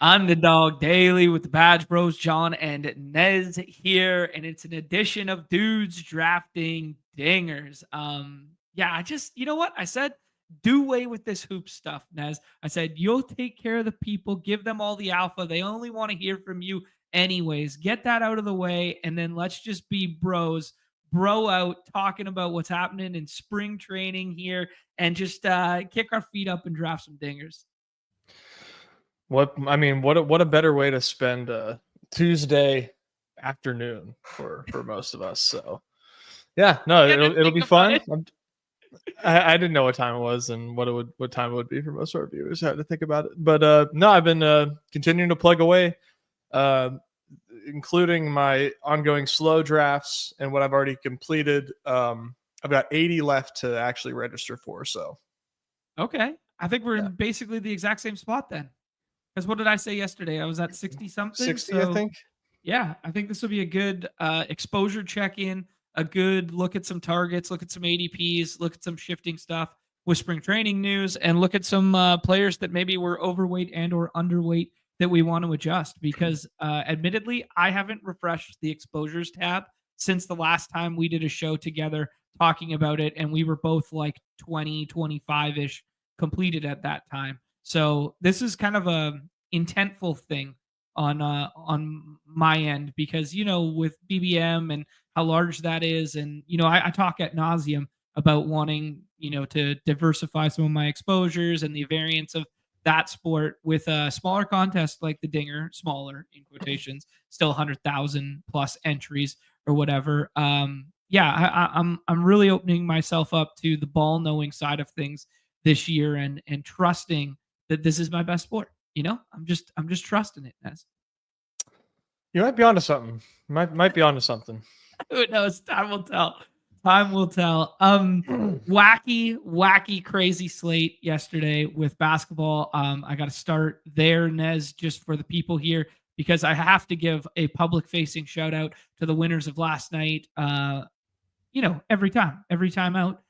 Underdog Daily with the Badge Bros, Jon and Nez here, and it's an edition of Dudes Drafting Dingers. Yeah, you know what? I said, do away with this hoop stuff, Nez. I said, you'll take care of the people, give them all the alpha. They only want to hear from you anyways. Get that out of the way, and then let's just be bros, bro out, talking about what's happening in spring training here, and just kick our feet up and draft some dingers. What a better way to spend a Tuesday afternoon for most of us. So yeah, no, it'll be fun. I didn't know what time it was and what time it would be for most of our viewers. I had to think about it, but no, I've been continuing to plug away, including my ongoing slow drafts and what I've already completed. I've got 80 left to actually register for. So okay, I think we're in basically the exact same spot then. Because what did I say yesterday? I was at 60 something. 60, so, I think. Yeah, I think this will be a good exposure check-in, a good look at some targets, look at some ADPs, look at some shifting stuff with spring training news, and look at some players that maybe were overweight and or underweight that we want to adjust. Because admittedly, I haven't refreshed the exposures tab since the last time we did a show together talking about it, and we were both like 20, 25-ish completed at that time. So this is kind of a intentful thing on my end because with BBM and how large that is, and I talk ad nauseum about wanting to diversify some of my exposures and the variance of that sport with a smaller contest like the Dinger, smaller in quotations, still 100,000 plus entries or whatever. I'm really opening myself up to the ball knowing side of things this year and trusting that this is my best sport. I'm just trusting it, Nez. You might be onto something. Might be onto something. Who knows? Time will tell. Time will tell. Wacky, crazy slate yesterday with basketball. I got to start there, Nez, just for the people here, because I have to give a public facing shout out to the winners of last night. Every time out.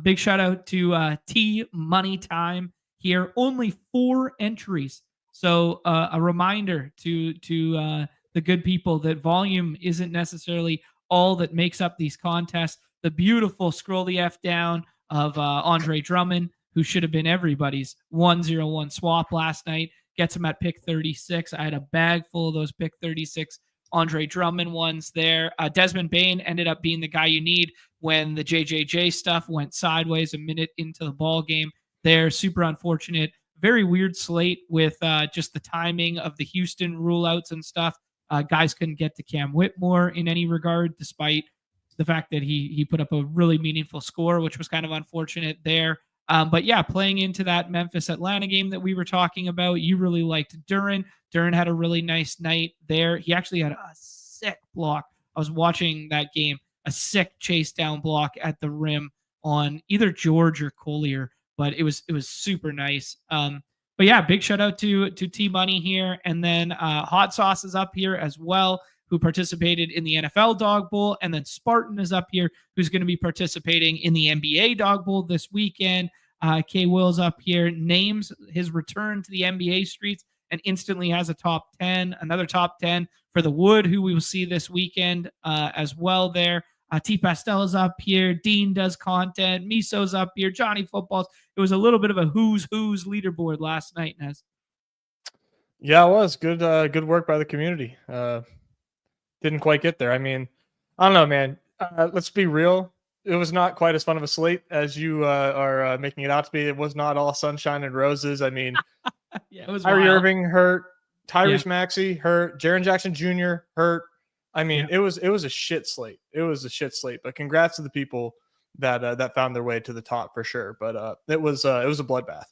Big shout out to T Money Time here. Only 4 entries. So a reminder to the good people that volume isn't necessarily all that makes up these contests. The beautiful scroll the F down of Andre Drummond, who should have been everybody's 101 swap last night, gets him at pick 36. I had a bag full of those pick 36 Andre Drummond ones there. Desmond Bain ended up being the guy you need when the JJJ stuff went sideways a minute into the ball game. They're super unfortunate. Very weird slate with just the timing of the Houston rule outs and stuff. Guys couldn't get to Cam Whitmore in any regard, despite the fact that he put up a really meaningful score, which was kind of unfortunate there. But yeah, playing into that Memphis-Atlanta game that we were talking about, you really liked Duren. Duren had a really nice night there. He actually had a sick block. I was watching that game, a sick chase down block at the rim on either George or Collier, but it was super nice. But yeah, big shout out to T Money here, and then Hot Sauce is up here as well, who participated in the NFL Dog Bowl, and then Spartan is up here, who's going to be participating in the NBA Dog Bowl this weekend. K Will's up here, names his return to the NBA streets, and instantly has a top 10, another top 10 for the Wood, who we will see this weekend as well there. T Pastel's up here. Dean does content. Miso's up here. Johnny Footballs. It was a little bit of a who's leaderboard last night, Nez. Yeah, it was good. Good work by the community. Didn't quite get there. I mean, I don't know, man. Let's be real. It was not quite as fun of a slate as you are making it out to be. It was not all sunshine and roses. I mean, yeah, it was Kyrie wild. Irving hurt. Tyrese Maxey hurt. Jaren Jackson Jr. hurt. I mean, it was a shit slate. It was a shit slate. But congrats to the people that found their way to the top for sure. But it was a bloodbath.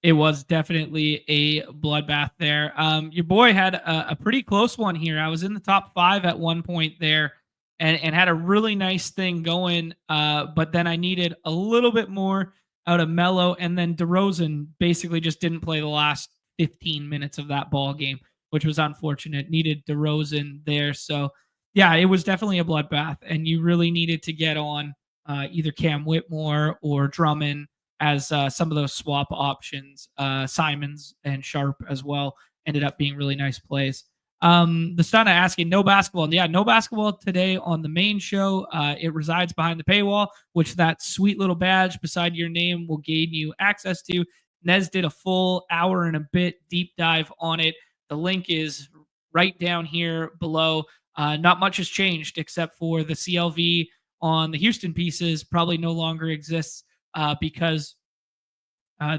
It was definitely a bloodbath there. Your boy had a pretty close one here. I was in the top 5 at one point there, and had a really nice thing going. But then I needed a little bit more out of Melo, and then DeRozan basically just didn't play the last 15 minutes of that ball game, which was unfortunate. Needed DeRozan there. So, yeah, it was definitely a bloodbath, and you really needed to get on either Cam Whitmore or Drummond as some of those swap options, Simons and Sharp as well, ended up being really nice plays. The Stunna asking, no basketball. And yeah, no basketball today on the main show. It resides behind the paywall, which that sweet little badge beside your name will gain you access to. Nez did a full hour and a bit deep dive on it. The link is right down here below. Not much has changed except for the CLV on the Houston pieces probably no longer exists because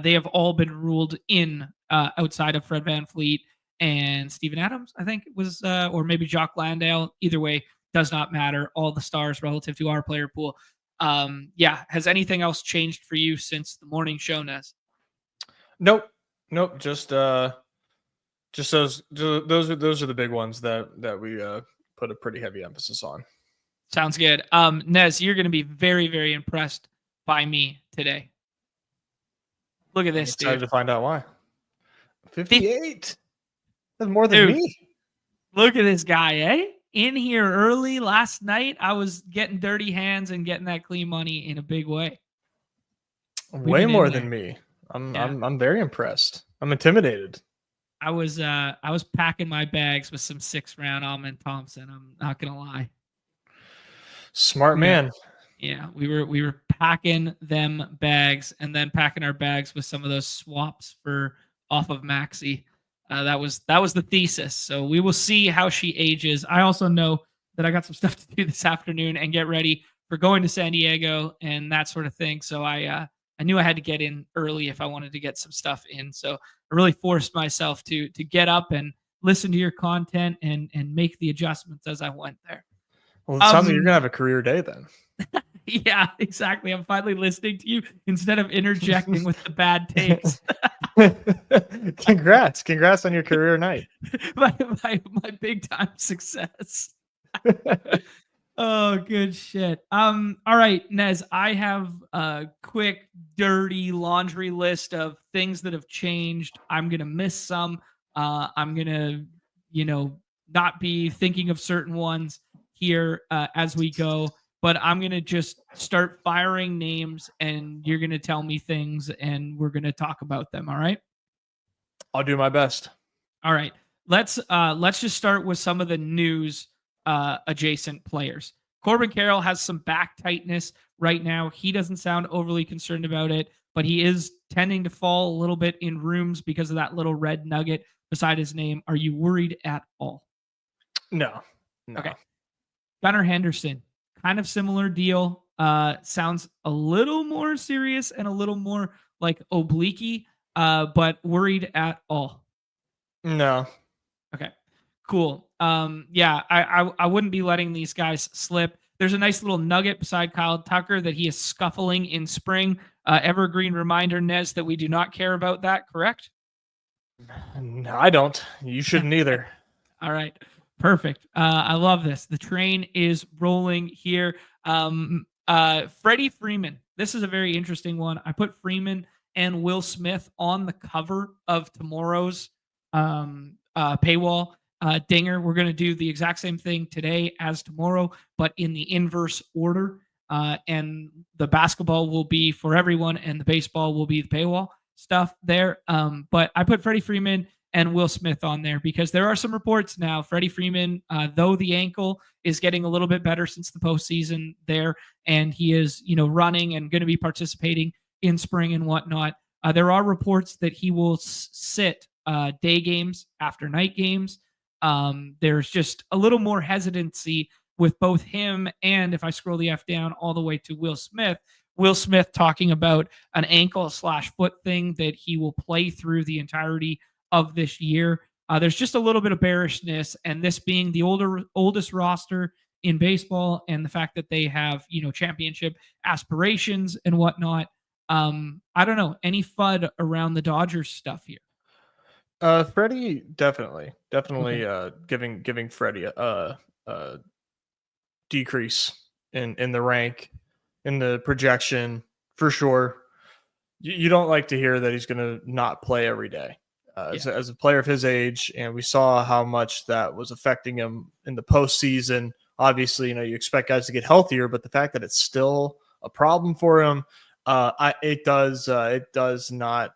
they have all been ruled in outside of Fred VanVleet and Steven Adams, I think it was, or maybe Jock Landale. Either way, does not matter. All the stars relative to our player pool. Yeah, has anything else changed for you since the morning show, Nez? Nope. Just those are the big ones that we put a pretty heavy emphasis on. Sounds good. Nez, you're going to be very, very impressed by me today. Look at this, I'm excited dude. to find out why. 58. That's more than me. Look at this guy, eh? In here early last night. I was getting dirty hands and getting that clean money in a big way. Way more than me. I'm very impressed. I'm intimidated. I was packing my bags with some 6th-round Almond Thompson. I'm not gonna lie. Smart man. Yeah, we were packing them bags and then packing our bags with some of those swaps for off of Maxi. That was the thesis. So we will see how she ages. I also know that I got some stuff to do this afternoon and get ready for going to San Diego and that sort of thing. So I knew I had to get in early if I wanted to get some stuff in. So I really forced myself to get up and listen to your content and make the adjustments as I went there. Well, it sounds like you're gonna have a career day then. Yeah, exactly. I'm finally listening to you instead of interjecting with the bad takes. Congrats on your career night. my big time success. Oh, good shit. All right, Nez, I have a quick, dirty laundry list of things that have changed. I'm gonna miss some. I'm gonna, not be thinking of certain ones here as we go. But I'm going to just start firing names and you're going to tell me things and we're going to talk about them. All right. I'll do my best. All right. Let's just start with some of the news adjacent players. Corbin Carroll has some back tightness right now. He doesn't sound overly concerned about it, but he is tending to fall a little bit in rooms because of that little red nugget beside his name. Are you worried at all? No. Okay. Gunnar Henderson. Kind of similar deal. Sounds a little more serious and a little more like obliquey, but worried at all? No. Okay, cool. Yeah, I wouldn't be letting these guys slip. There's a nice little nugget beside Kyle Tucker that he is scuffling in spring. Evergreen reminder, Nez, that we do not care about that, correct? No, I don't. You shouldn't either. All right. Perfect. I love this. The train is rolling here. Freddie Freeman. This is a very interesting one. I put Freeman and Will Smith on the cover of tomorrow's paywall. Dinger, we're going to do the exact same thing today as tomorrow, but in the inverse order. And the basketball will be for everyone and the baseball will be the paywall stuff there. But I put Freddie Freeman and Will Smith on there because there are some reports now. Freddie Freeman, though the ankle is getting a little bit better since the postseason there, and he is, running and going to be participating in spring and whatnot. There are reports that he will sit day games after night games. There's just a little more hesitancy with both him and, if I scroll the F down all the way to Will Smith talking about an ankle/foot thing that he will play through the entirety of this year. There's just a little bit of bearishness, and this being the oldest roster in baseball and the fact that they have, championship aspirations and whatnot. I don't know, any FUD around the Dodgers stuff here? Freddie, definitely okay. Giving Freddie a decrease in the rank, in the projection for sure. You don't like to hear that he's going to not play every day. As a player of his age, and we saw how much that was affecting him in the postseason. Obviously, you expect guys to get healthier, but the fact that it's still a problem for him, it does not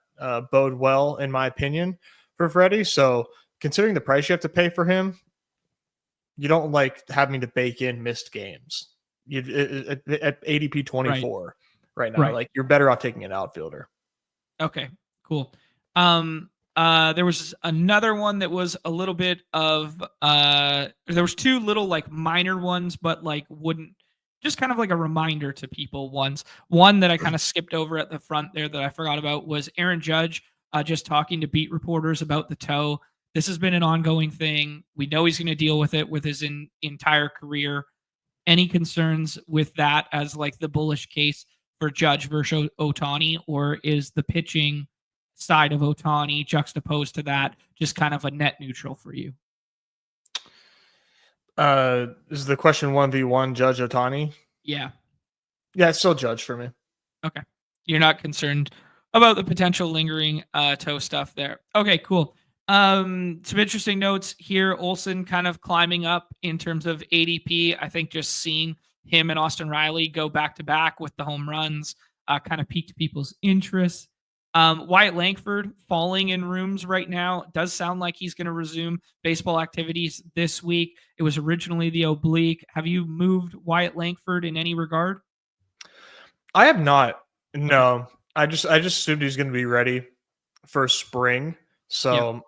bode well, in my opinion, for Freddie. So considering the price you have to pay for him, you don't like having to bake in missed games. You at ADP 24 right now, Right. like you're better off taking an outfielder. Okay, cool. There was another one that was a little bit of there was two little like minor ones, but like wouldn't just kind of like a reminder to people ones. One that I kind of skipped over at the front there that I forgot about was Aaron Judge just talking to beat reporters about the toe. This has been an ongoing thing. We know he's going to deal with it with his entire career. Any concerns with that as like the bullish case for Judge versus Ohtani, or is the pitching side of Ohtani juxtaposed to that just kind of a net neutral for you? Is the question 1v1 Judge Ohtani? Yeah. Yeah, it's still Judge for me. Okay. You're not concerned about the potential lingering toe stuff there. Okay, cool. Some interesting notes here. Olsen kind of climbing up in terms of ADP. I think just seeing him and Austin Riley go back to back with the home runs kind of piqued people's interest. Wyatt Langford falling in rooms right now. It does sound like he's going to resume baseball activities this week. It was originally the oblique. Have you moved Wyatt Langford in any regard? I have not. No, I just assumed he's going to be ready for spring. So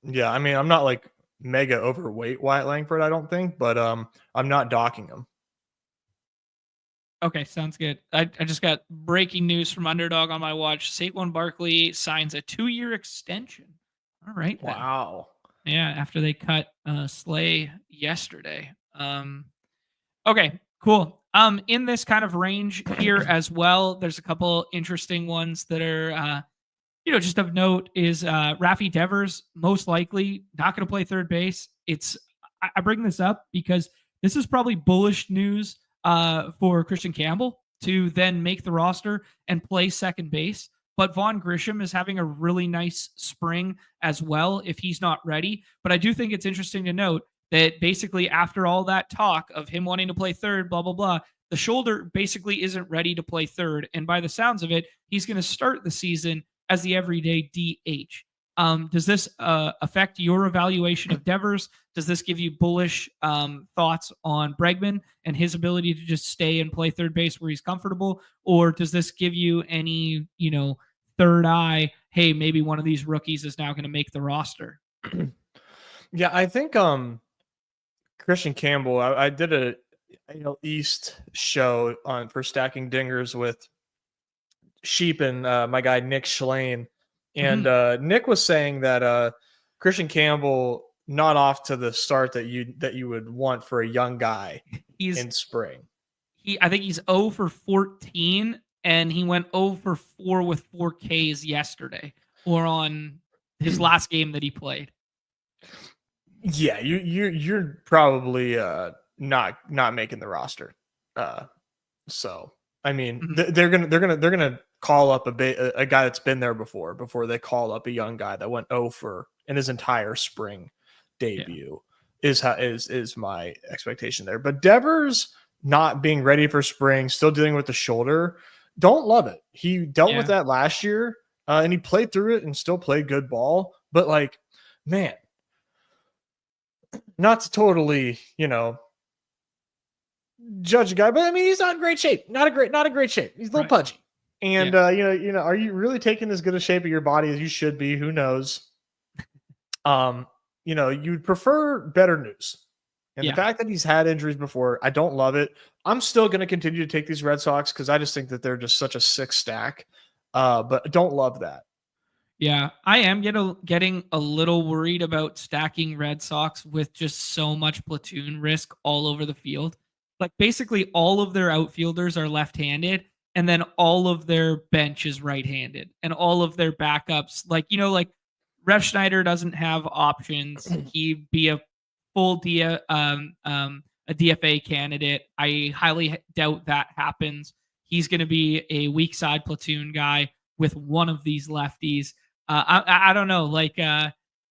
yeah, I mean, I'm not like mega overweight Wyatt Langford, I don't think, but I'm not docking him. Okay, sounds good. I just got breaking news from Underdog on my watch. Saquon Barkley signs a 2-year extension. All right. Then. Wow. Yeah, after they cut Slay yesterday. Okay, cool. In this kind of range here as well, there's a couple interesting ones that are just of note is Rafi Devers most likely not going to play third base. I bring this up because this is probably bullish news for Christian Campbell to then make the roster and play second base. But Vaughn Grisham is having a really nice spring as well if he's not ready. But I do think it's interesting to note that basically after all that talk of him wanting to play third, blah, blah, blah, the shoulder basically isn't ready to play third. And by the sounds of it, he's going to start the season as the everyday DH. Does this affect your evaluation of Devers? Does this give you bullish thoughts on Bregman and his ability to just stay and play third base where he's comfortable? Or does this give you any, third eye, hey, maybe one of these rookies is now going to make the roster? Yeah, I think Christian Campbell, I did a East show for stacking dingers with Sheep and my guy Nick Schlane. And Nick was saying that Christian Campbell not off to the start that you would want for a young guy in spring. I think he's 0 for 14, and he went 0 for 4 with 4 Ks yesterday, or on his last game that he played. Yeah, you're probably not making the roster. So I mean, they're gonna call up a guy that's been there before they call up a young guy that went 0 for in his entire spring debut. Is my expectation there. But Devers not being ready for spring, still dealing with the shoulder, don't love it. He dealt with that last year, and he played through it and still played good ball. But like, man, not to totally, judge a guy, but I mean, he's not in great shape. Not a great shape. He's a little pudgy. And are you really taking as good a shape of your body as you should be? Who knows? You'd prefer better news. And the fact that he's had injuries before, I don't love it. I'm still going to continue to take these Red Sox because I just think that they're just such a sick stack. But I don't love that. Yeah, I am getting a little worried about stacking Red Sox with just so much platoon risk all over the field. Like basically all of their outfielders are left-handed, and then all of their bench is right-handed, and all of their backups, like Rev Schneider doesn't have options. He'd be a full a DFA candidate. I highly doubt that happens. He's going to be a weak side platoon guy with one of these lefties. I don't know, like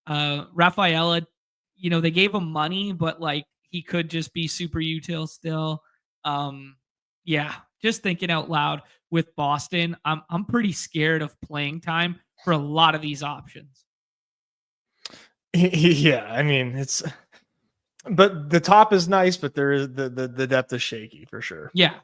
Rafaela, they gave him money, but like he could just be super util still. Just thinking out loud with Boston, I'm pretty scared of playing time for a lot of these options. Yeah, I mean but the top is nice, but there is the depth is shaky for sure. Yeah.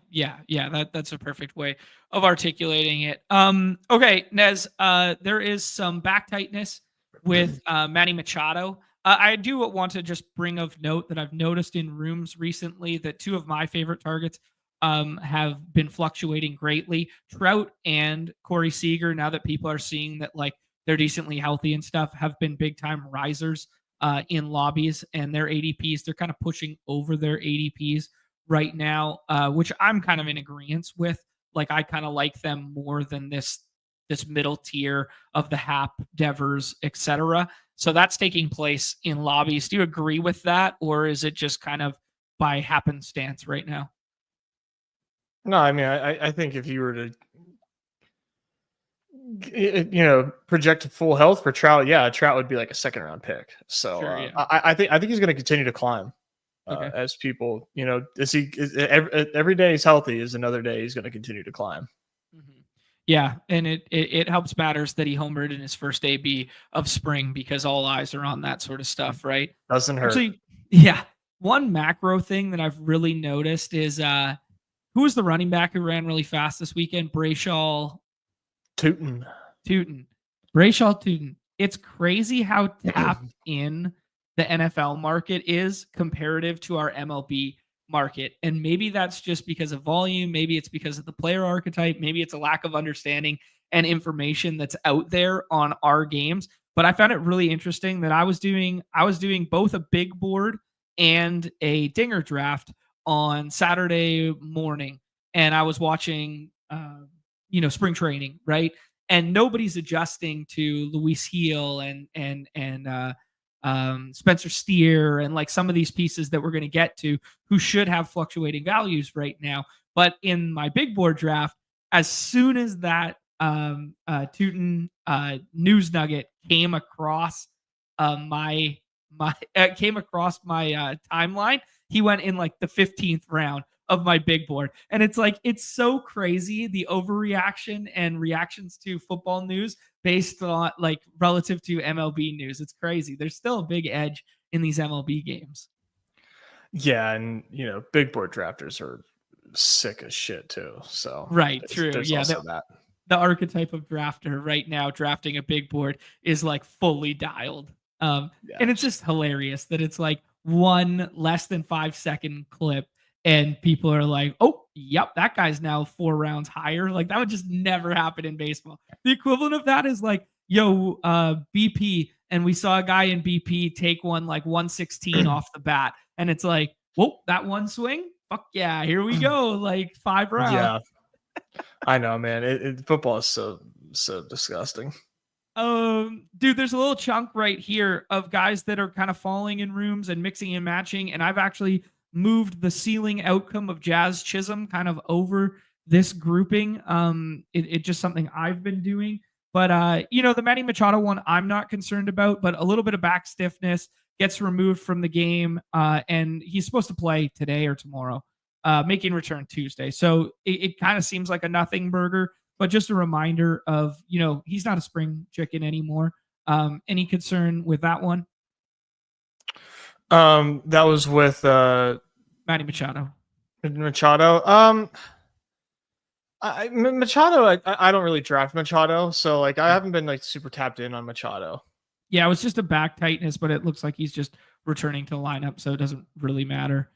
That's a perfect way of articulating it. Okay, Nez. There is some back tightness with Manny Machado. I do want to just bring of note that I've noticed in rooms recently that two of my favorite targets have been fluctuating greatly. Trout and Corey Seager. Now that people are seeing that like they're decently healthy and stuff, have been big time risers in lobbies, and their ADPs, they're kind of pushing over their ADPs right now, which I'm kind of in agreement with. Like I kind of like them more than this middle tier of the Hap, Devers, etc. So that's taking place in lobbies. Do you agree with that, or is it just kind of by happenstance right now? No, I mean, I think if you were to, project full health for Trout, yeah, Trout would be like a second round pick. So Sure, yeah. I think he's going to continue to climb Okay. as people, every day he's healthy is another day he's going to continue to climb. Mhm. Yeah, and it helps matters that he homered in his first AB of spring because all eyes are on that sort of stuff, right? Doesn't hurt. Actually, yeah. One macro thing that I've really noticed is who was the running back who ran really fast this weekend? Brayshaw Tootin. Tootin. Brayshaw Tootin. It's crazy how tapped in the NFL market is comparative to our MLB market. And maybe that's just because of volume. Maybe it's because of the player archetype. Maybe it's a lack of understanding and information that's out there on our games. But I found it really interesting that I was doing both a big board and a dinger draft on Saturday morning. And I was watching spring training, right? And nobody's adjusting to Luis Heel and Spencer Steer and like some of these pieces that we're going to get to who should have fluctuating values right now. But in my big board draft, as soon as that Tootin news nugget came across my timeline, he went in like the 15th round of my big board. And it's like, it's so crazy the overreaction and reactions to football news based on like relative to MLB news. It's crazy. There's still a big edge in these MLB games. Yeah, and big board drafters are sick as shit too. So Right. True. there's Yeah. also that. The archetype of drafter right now drafting a big board is like fully dialed. Yeah. And it's just hilarious that it's like one less than 5 second clip and people are like, oh, yep, that guy's now 4 rounds higher. Like that would just never happen in baseball. The equivalent of that is like, yo, BP, and we saw a guy in BP take one like 116 off the bat. And it's like, whoa, that one swing? Fuck yeah, here we go. Like 5 rounds. Yeah. I know, man. Football is so disgusting. Dude, there's a little chunk right here of guys that are kind of falling in rooms and mixing and matching, and I've actually moved the ceiling outcome of Jazz Chisholm kind of over this grouping. It's just something I've been doing. But the Manny Machado one I'm not concerned about, but a little bit of back stiffness gets removed from the game, and he's supposed to play today or tomorrow, making return Tuesday. So it kind of seems like a nothing burger, but just a reminder of, he's not a spring chicken anymore. Any concern with that one? That was with Manny Machado. Machado. Machado, I don't really draft Machado, so like I haven't been like super tapped in on Machado. Yeah, it was just a back tightness, but it looks like he's just returning to the lineup, so it doesn't really matter.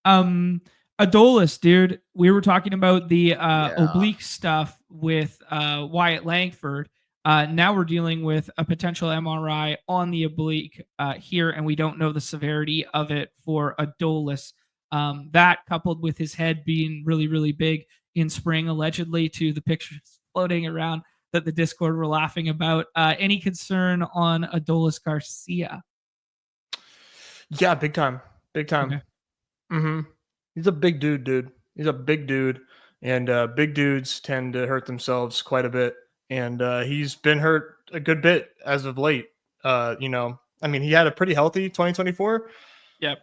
Adolis, dude, we were talking about the oblique stuff with Wyatt Langford. Now we're dealing with a potential MRI on the oblique here, and we don't know the severity of it for Adolis. That coupled with his head being really, really big in spring, allegedly, to the pictures floating around that the Discord were laughing about. Any concern on Adolis Garcia? Yeah, big time. Big time. Okay. Mm-hmm. He's a big dude. He's a big dude. And big dudes tend to hurt themselves quite a bit. And he's been hurt a good bit as of late. I mean, he had a pretty healthy 2024. Yep.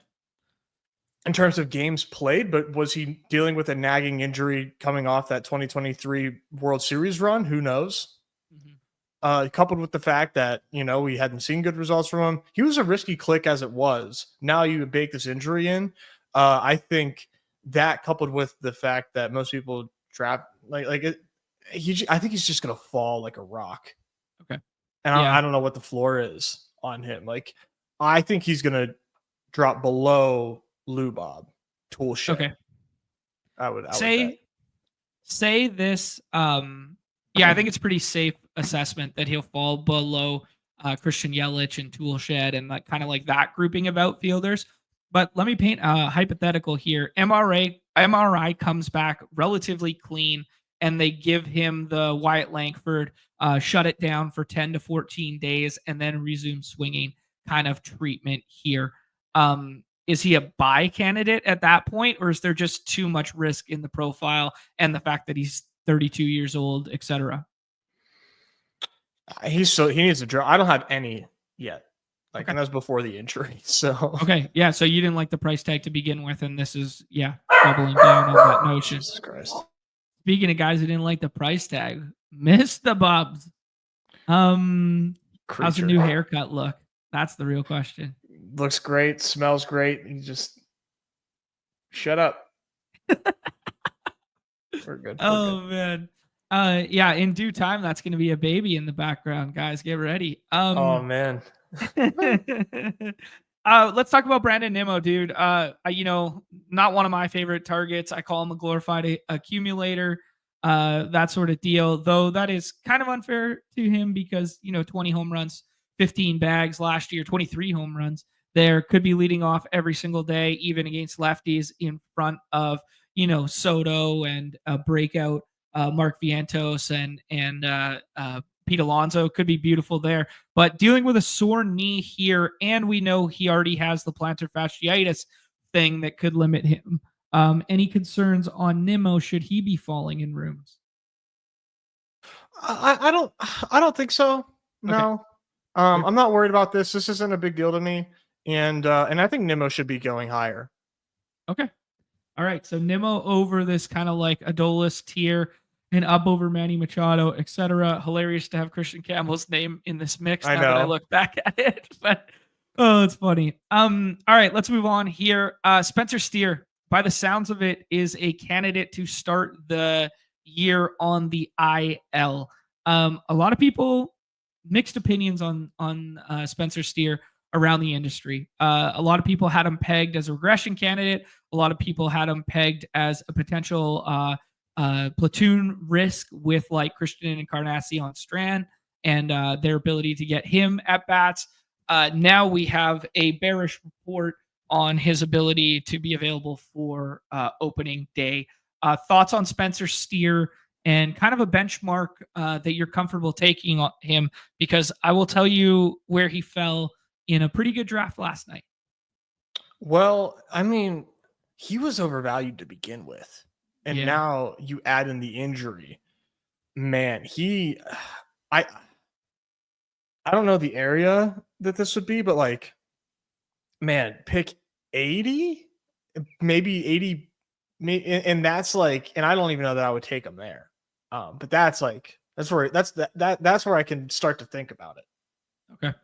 In terms of games played, but was he dealing with a nagging injury coming off that 2023 World Series run? Who knows? Mm-hmm. coupled with the fact that, we hadn't seen good results from him. He was a risky click as it was. Now you bake this injury in. I think that coupled with the fact that most people draft I think he's just gonna fall like a rock. Okay. And I don't know what the floor is on him. Like, I think he's gonna drop below Lou Bob Toolshed. Okay. I would say this. I think it's a pretty safe assessment that he'll fall below Christian Yelich and Toolshed and kind of like that grouping of outfielders. But let me paint a hypothetical here. MRI comes back relatively clean, and they give him the Wyatt Langford shut it down for 10 to 14 days and then resume swinging kind of treatment here. Is he a buy candidate at that point, or is there just too much risk in the profile and the fact that he's 32 years old, etc.? He needs to draw. I don't have any yet. And that's before the injury. So okay, yeah. So you didn't like the price tag to begin with, and this is doubling down on that notion. Jesus Christ. Speaking of guys who didn't like the price tag, Mr. Bubs. How's the new haircut look? That's the real question. Looks great, smells great. You just shut up. We're good. Man. In due time, that's going to be a baby in the background, guys. Get ready. Oh man. Let's talk about Brandon Nimmo, dude. Not one of my favorite targets. I call him a glorified accumulator, that sort of deal. Though that is kind of unfair to him because 20 home runs, 15 bags last year, 23 home runs. There could be leading off every single day, even against lefties in front of Soto and breakout Mark Vientos and Pete Alonso. Could be beautiful there, but dealing with a sore knee here, and we know he already has the plantar fasciitis thing that could limit him. Any concerns on Nimmo? Should he be falling in rooms? I don't think so. No. Okay. I'm not worried about this. This isn't a big deal to me. And I think Nimmo should be going higher. Okay. All right. So Nimmo over this kind of like Adolis tier and up over Manny Machado, etc. Hilarious to have Christian Campbell's name in this mix now that I look back at it. But it's funny. All right, let's move on here. Spencer Steer, by the sounds of it, is a candidate to start the year on the IL. A lot of people mixed opinions on Spencer Steer around the industry. A lot of people had him pegged as a regression candidate. A lot of people had him pegged as a potential platoon risk with like Christian Encarnacion Strand and their ability to get him at bats. Now we have a bearish report on his ability to be available for opening day. Thoughts on Spencer Steer and kind of a benchmark that you're comfortable taking on him, because I will tell you where he fell in a pretty good draft last night. Well, I mean, he was overvalued to begin with. And now you add in the injury. Man, I don't know the area that this would be, but like, man, pick 80, maybe 80, and that's like, and I don't even know that I would take him there. But that's where I can start to think about it. Okay.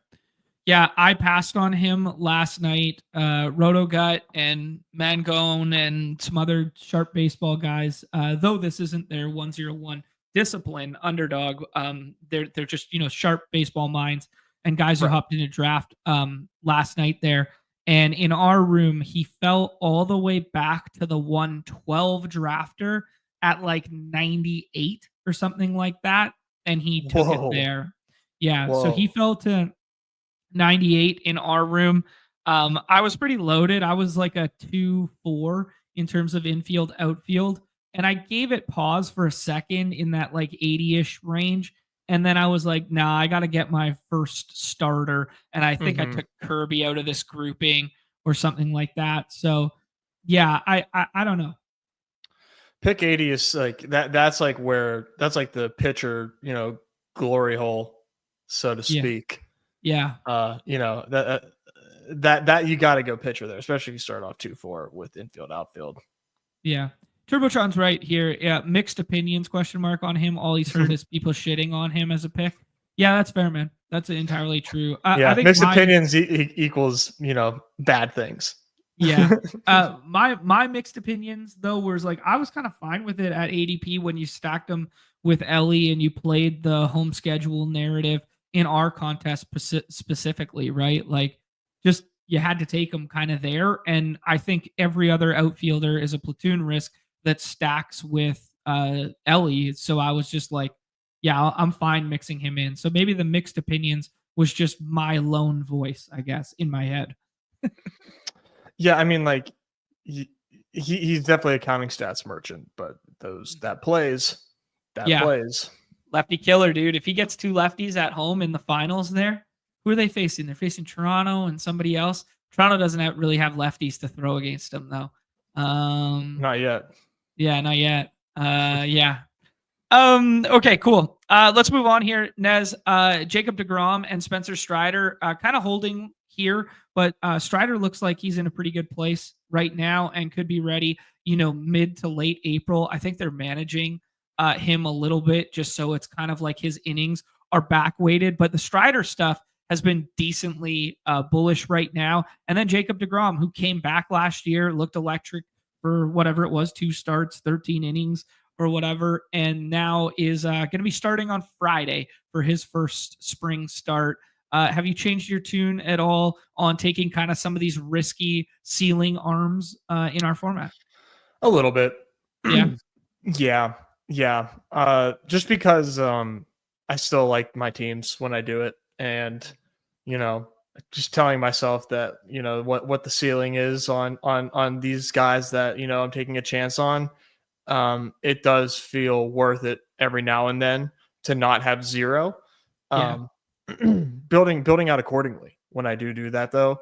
Yeah, I passed on him last night. Rotogut and Mangone and some other sharp baseball guys. Though this isn't their 101 discipline, Underdog. They're just sharp baseball minds and guys who hopped in a draft last night there. And in our room, he fell all the way back to the 112 drafter at like 98 or something like that, and he took it there. Yeah, so he fell to 98 in our room. I was pretty loaded. I was like a 2-4 in terms of infield, outfield. And I gave it pause for a second in that like 80-ish range. And then I was like, nah, I got to get my first starter. And I think I took Kirby out of this grouping or something like that. So yeah, I don't know. Pick 80 is like that. That's like the pitcher, glory hole, so to speak. Yeah. That you got to go pitcher there, especially if you start off 2-4 with infield, outfield. Yeah. Turbotron's right here. Yeah. Mixed opinions, ? On him. All he's heard is people shitting on him as a pick. Yeah, that's fair, man. That's entirely true. Yeah, I think mixed opinions equals bad things. yeah. My mixed opinions though was like I was kind of fine with it at ADP when you stacked them with Ellie and you played the home schedule narrative in our contest specifically, right? Like just you had to take them kind of there, and I think every other outfielder is a platoon risk that stacks with Ellie. So I was just like, yeah, I'm fine mixing him in. So maybe the mixed opinions was just my lone voice, I guess, in my head. Yeah, I mean, like he's definitely a counting stats merchant, but that plays. Yeah. Lefty killer, dude. If he gets 2 lefties at home in the finals there, who are they facing? They're facing Toronto and somebody else. Toronto doesn't really have lefties to throw against them, though. Not yet. Yeah, not yet. Yeah. Okay, cool. Let's move on here. Nez, Jacob deGrom and Spencer Strider kind of holding here, but Strider looks like he's in a pretty good place right now and could be ready, mid to late April. I think they're managing him a little bit just so it's kind of like his innings are back weighted, but the Strider stuff has been decently bullish right now. And then Jacob deGrom, who came back last year, looked electric for whatever it was, 2 starts, 13 innings or whatever, and now is going to be starting on Friday for his first spring start. Have you changed your tune at all on taking kind of some of these risky ceiling arms in our format? A little bit. Yeah. Yeah. Just because I still like my teams when I do it, and just telling myself that what the ceiling is on these guys that I'm taking a chance on. It does feel worth it every now and then to not have zero. Building out accordingly when I do that though,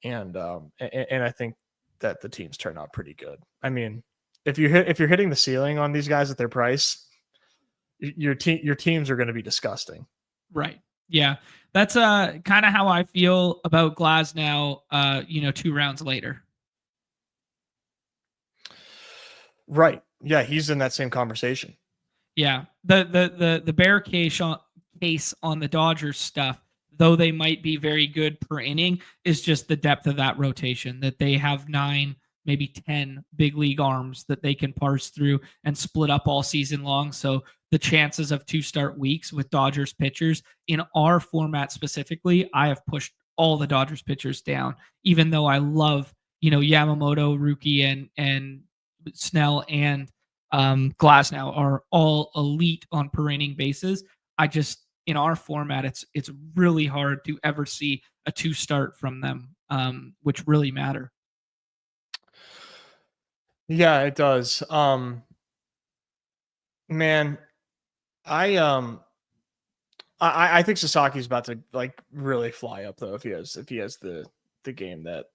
and I think that the teams turn out pretty good. I mean, if you're hitting the ceiling on these guys at their price, your teams are going to be disgusting. Right. Yeah. That's kind of how I feel about Glasnow 2 rounds later. Right. Yeah, he's in that same conversation. Yeah. The bear case on the Dodgers stuff, though they might be very good per inning, is just the depth of that rotation, that they have 9, maybe 10 big league arms that they can parse through and split up all season long. So the chances of 2 start weeks with Dodgers pitchers in our format specifically, I have pushed all the Dodgers pitchers down, even though I love, Yamamoto, Rookie, and Snell and Glasnow are all elite on per inning basis. I just, in our format, it's really hard to ever see a 2 start from them, which really matter. Yeah, it does. Man, I think Sasaki's about to like really fly up though if he has the game that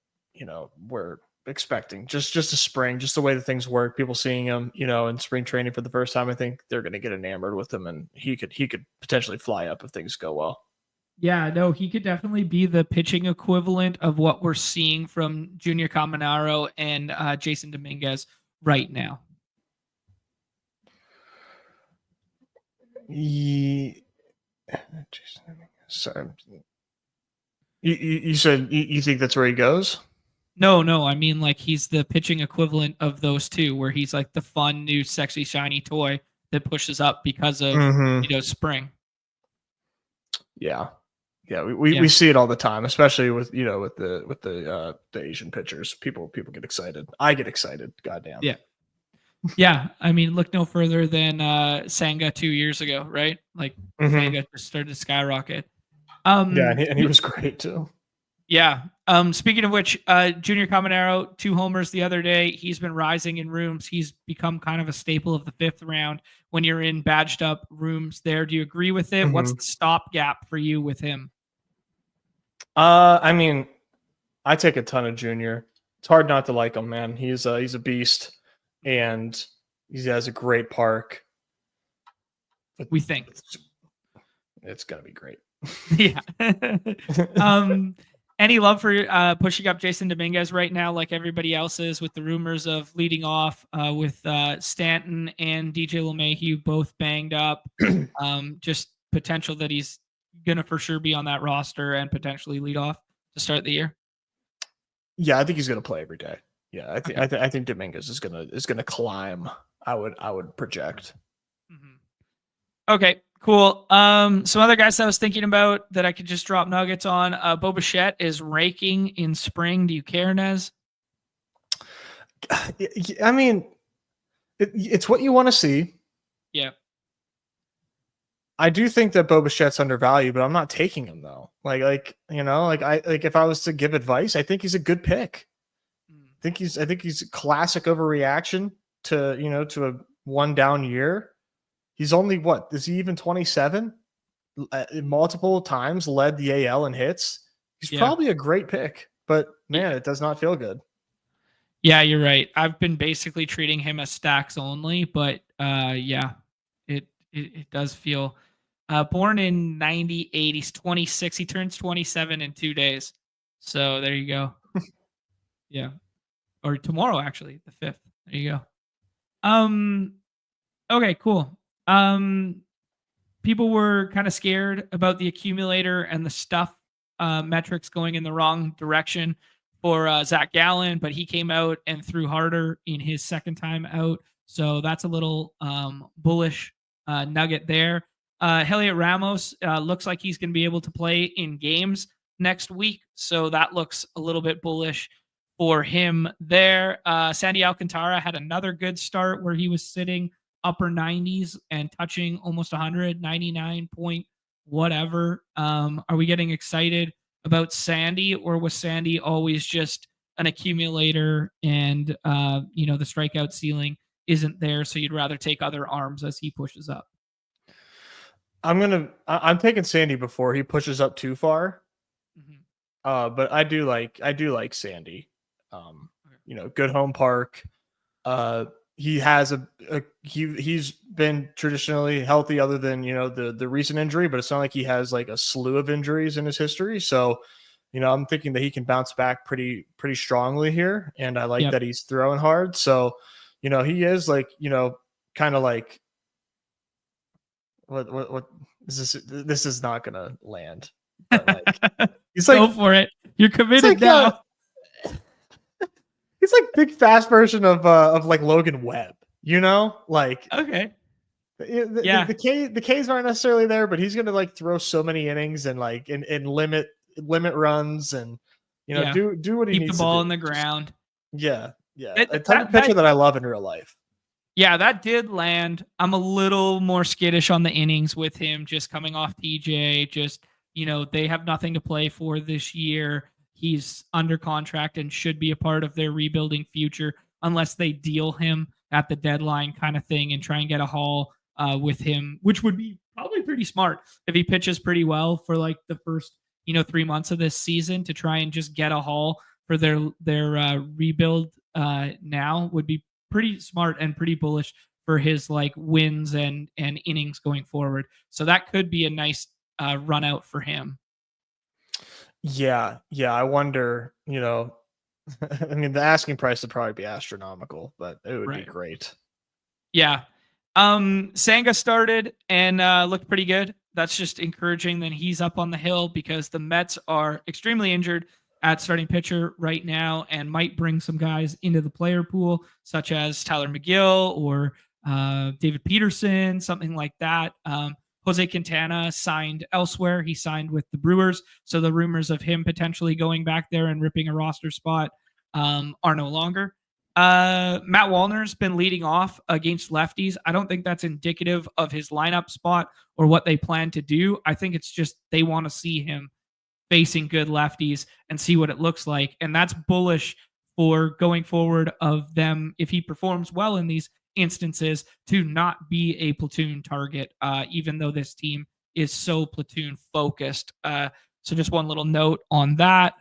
we're expecting. Just a spring, just the way that things work, people seeing him, in spring training for the first time, I think they're going to get enamored with him, and he could potentially fly up if things go well. Yeah, no, he could definitely be the pitching equivalent of what we're seeing from Junior Caminero and Jason Dominguez right now. Sorry. You said you think that's where he goes? No. I mean, like he's the pitching equivalent of those two, where he's like the fun, new, sexy, shiny toy that pushes up because of spring. Yeah. We see it all the time, especially with the Asian pitchers. People get excited. I get excited. Goddamn. Yeah. Yeah, I mean, look no further than Senga 2 years ago, right? Like Senga just started to skyrocket. Yeah, and he was great too. Yeah. Speaking of which, Junior Caminero, 2 homers the other day. He's been rising in rooms. He's become kind of a staple of the 5th round when you're in badged up rooms there. Do you agree with it? What's the stopgap for you with him? I mean, I take a ton of Junior. It's hard not to like him, man. He's a beast, and he has a great park. We think it's gonna be great. Yeah. Any love for pushing up Jason Dominguez right now, like everybody else is, with the rumors of leading off with Stanton and DJ LeMahieu both banged up? Just potential that he's gonna for sure be on that roster and potentially lead off to start the year? Yeah, I think he's gonna play every day. Yeah, I think Dominguez is gonna climb. I would project. Mm-hmm. Okay, cool. Some other guys that I was thinking about that I could just drop nuggets on. Bo Bichette is raking in spring. Do you care, Nez? I mean, it's what you want to see. Yeah. I do think that Bo Bichette's undervalued, but I'm not taking him though. Like if I was to give advice, I think he's a good pick. I think he's a classic overreaction to a one down year. He's only what? Is he even 27? Multiple times led the AL in hits. He's probably a great pick, but man, it does not feel good. Yeah, you're right. I've been basically treating him as stacks only, but yeah, it does feel. Born in 98, he's 26. He turns 27 in 2 days. So there you go. Yeah. Or tomorrow, actually, the 5th. There you go. Okay, cool. People were kind of scared about the accumulator and the stuff metrics going in the wrong direction for Zach Gallen, but he came out and threw harder in his second time out. So that's a little bullish nugget there. Heliot Ramos looks like he's going to be able to play in games next week. So that looks a little bit bullish for him there. Sandy Alcantara had another good start where he was sitting upper 90s and touching almost 100, 99 point whatever. Are we getting excited about Sandy, or was Sandy always just an accumulator and the strikeout ceiling isn't there, so you'd rather take other arms as he pushes up? I'm taking Sandy before he pushes up too far. Mm-hmm. But I do like Sandy. Good home park. He has he's been traditionally healthy other than, the recent injury, but it's not like he has like a slew of injuries in his history. So, I'm thinking that he can bounce back pretty strongly here. And I like that he's throwing hard. So, he is like, kind of like, what is this is not going to land. But like, he's like, go for it. You're committed now. He's like big fast version of like Logan Webb, like, okay. The Ks aren't necessarily there, but he's going to like throw so many innings and like, and limit runs and, do what he needs to do. Keep the ball in the ground. Yeah. A type of pitcher that I love in real life. Yeah, that did land. I'm a little more skittish on the innings with him just coming off TJ. Just, they have nothing to play for this year. He's under contract and should be a part of their rebuilding future unless they deal him at the deadline kind of thing and try and get a haul with him, which would be probably pretty smart if he pitches pretty well for like the first, 3 months of this season to try and just get a haul for their rebuild now would be pretty smart and pretty bullish for his like wins and innings going forward. So that could be a nice run out for him. Yeah. I wonder, I mean, the asking price would probably be astronomical, but it would be great. Yeah. Sanga started and looked pretty good. That's just encouraging. Then he's up on the hill because the Mets are extremely injured at starting pitcher right now and might bring some guys into the player pool, such as Tyler McGill or David Peterson, something like that. Jose Quintana signed elsewhere. He signed with the Brewers. So the rumors of him potentially going back there and ripping a roster spot are no longer. Matt Wallner's been leading off against lefties. I don't think that's indicative of his lineup spot or what they plan to do. I think it's just they want to see him facing good lefties and see what it looks like. And that's bullish for going forward of them if he performs well in these instances to not be a platoon target, even though this team is so platoon focused. So just one little note on that.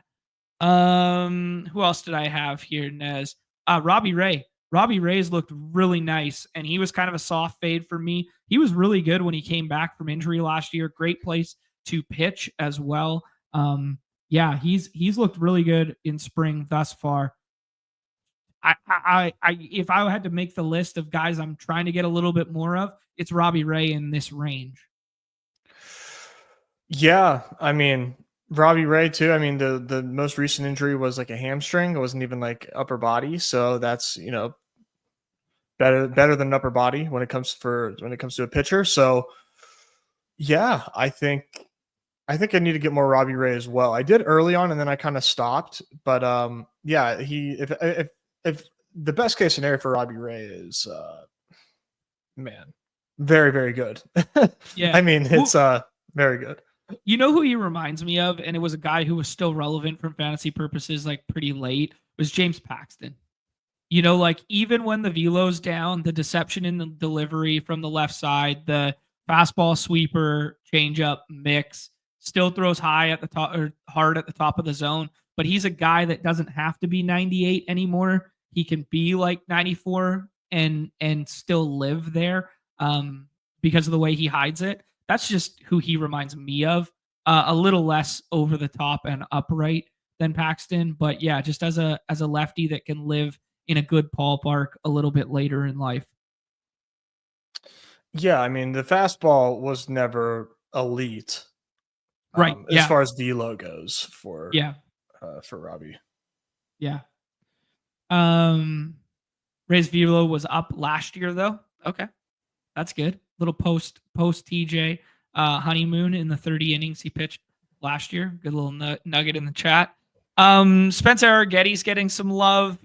Who else did I have here, Nez? Robbie Ray. Robbie Ray's looked really nice, and he was kind of a soft fade for me. He was really good when he came back from injury last year. Great place to pitch as well. Yeah, he's looked really good in spring thus far. I if I had to make the list of guys I'm trying to get a little bit more of, it's Robbie Ray in this range. Yeah, I mean Robbie Ray too. I mean the most recent injury was like a hamstring. It wasn't even like upper body, so that's better than upper body when it comes to a pitcher. So yeah, I think I need to get more Robbie Ray as well. I did early on and then I kind of stopped, but yeah, if the best case scenario for Robbie Ray is man, very very good. Yeah. I mean, it's very good. You know who he reminds me of, and it was a guy who was still relevant from fantasy purposes, like pretty late, was James Paxton. Like even when the velo's down, the deception in the delivery from the left side, the fastball sweeper, changeup mix, still throws high at the top or hard at the top of the zone. But he's a guy that doesn't have to be 98 anymore. He can be like 94 and still live there because of the way he hides it. That's just who he reminds me of. A little less over the top and upright than Paxton, but yeah, just as a lefty that can live in a good ballpark a little bit later in life. Yeah, I mean the fastball was never elite, Right. as Yeah. far as velo goes Yeah. for Robbie. Yeah. Ray's velo was up last year though. Okay. That's good. Little post TJ honeymoon in the 30 innings he pitched last year. Good little nugget in the chat. Spencer Arrigetti's getting some love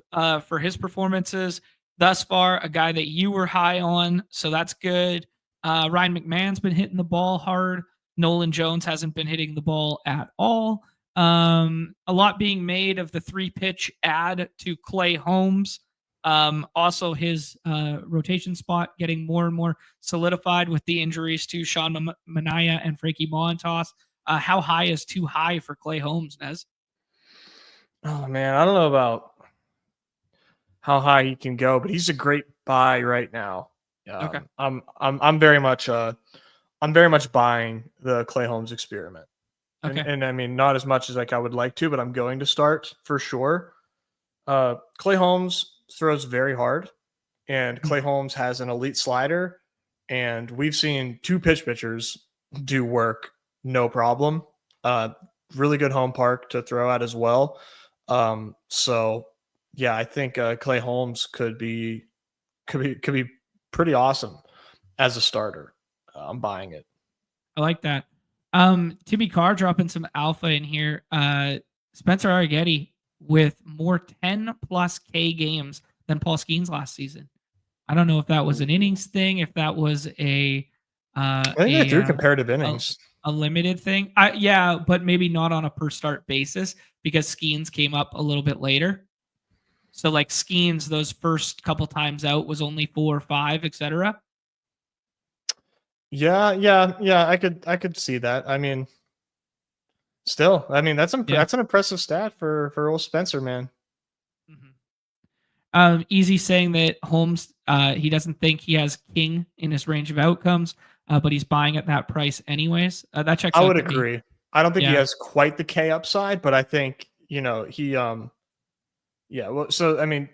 for his performances thus far. A guy that you were high on, so that's good. Ryan McMahon's been hitting the ball hard. Nolan Jones hasn't been hitting the ball at all. A lot being made of the 3-pitch add to Clay Holmes. Also, his rotation spot getting more and more solidified with the injuries to Sean Mania and Frankie Montas. How high is too high for Clay Holmes, Nez? Oh man, I don't know about how high he can go, but he's a great buy right now. Okay. I'm very much buying the Clay Holmes experiment. Okay. And I mean not as much as like I would like to, but I'm going to start for sure. Clay Holmes throws very hard, and Clay Holmes has an elite slider, and we've seen 2 pitchers do work no problem. Really good home park to throw at as well. So yeah, I think Clay Holmes could be pretty awesome as a starter. I'm buying it. I like that. Timmy Carr dropping some alpha in here. Spencer Arrigetti with more 10 plus K games than Paul Skeens last season. I don't know if that was an innings thing, if that was I think they threw comparative innings. A limited thing. Yeah, but maybe not on a per start basis because Skeens came up a little bit later. So like Skeens, those first couple times out was only 4 or 5, etc. Yeah. I could see that. I mean, still, I mean that's an impressive stat for old Spencer, man. Mm-hmm. Easy saying that Holmes, he doesn't think he has king in his range of outcomes, but he's buying at that price anyways. That checks out. I would agree. I don't think he has quite the K upside, but I think he yeah. Well, so I mean,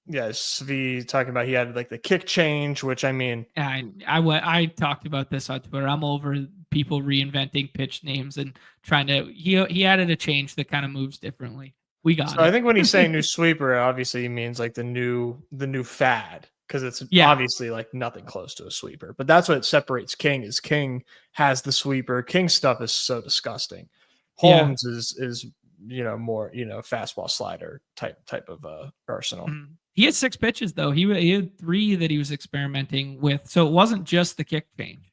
yeah, Svi talking about he had like the kick change, which I mean, I talked about this on Twitter. I'm over people reinventing pitch names and trying to. He added a change that kind of moves differently. We got it. I think when he's saying new sweeper, obviously he means like the new fad, because it's obviously like nothing close to a sweeper. But that's what separates King. Is King has the sweeper. King stuff is so disgusting. Holmes is more fastball slider type of arsenal. Mm-hmm. He had 6 pitches though. He had 3 that he was experimenting with, so it wasn't just the kick change.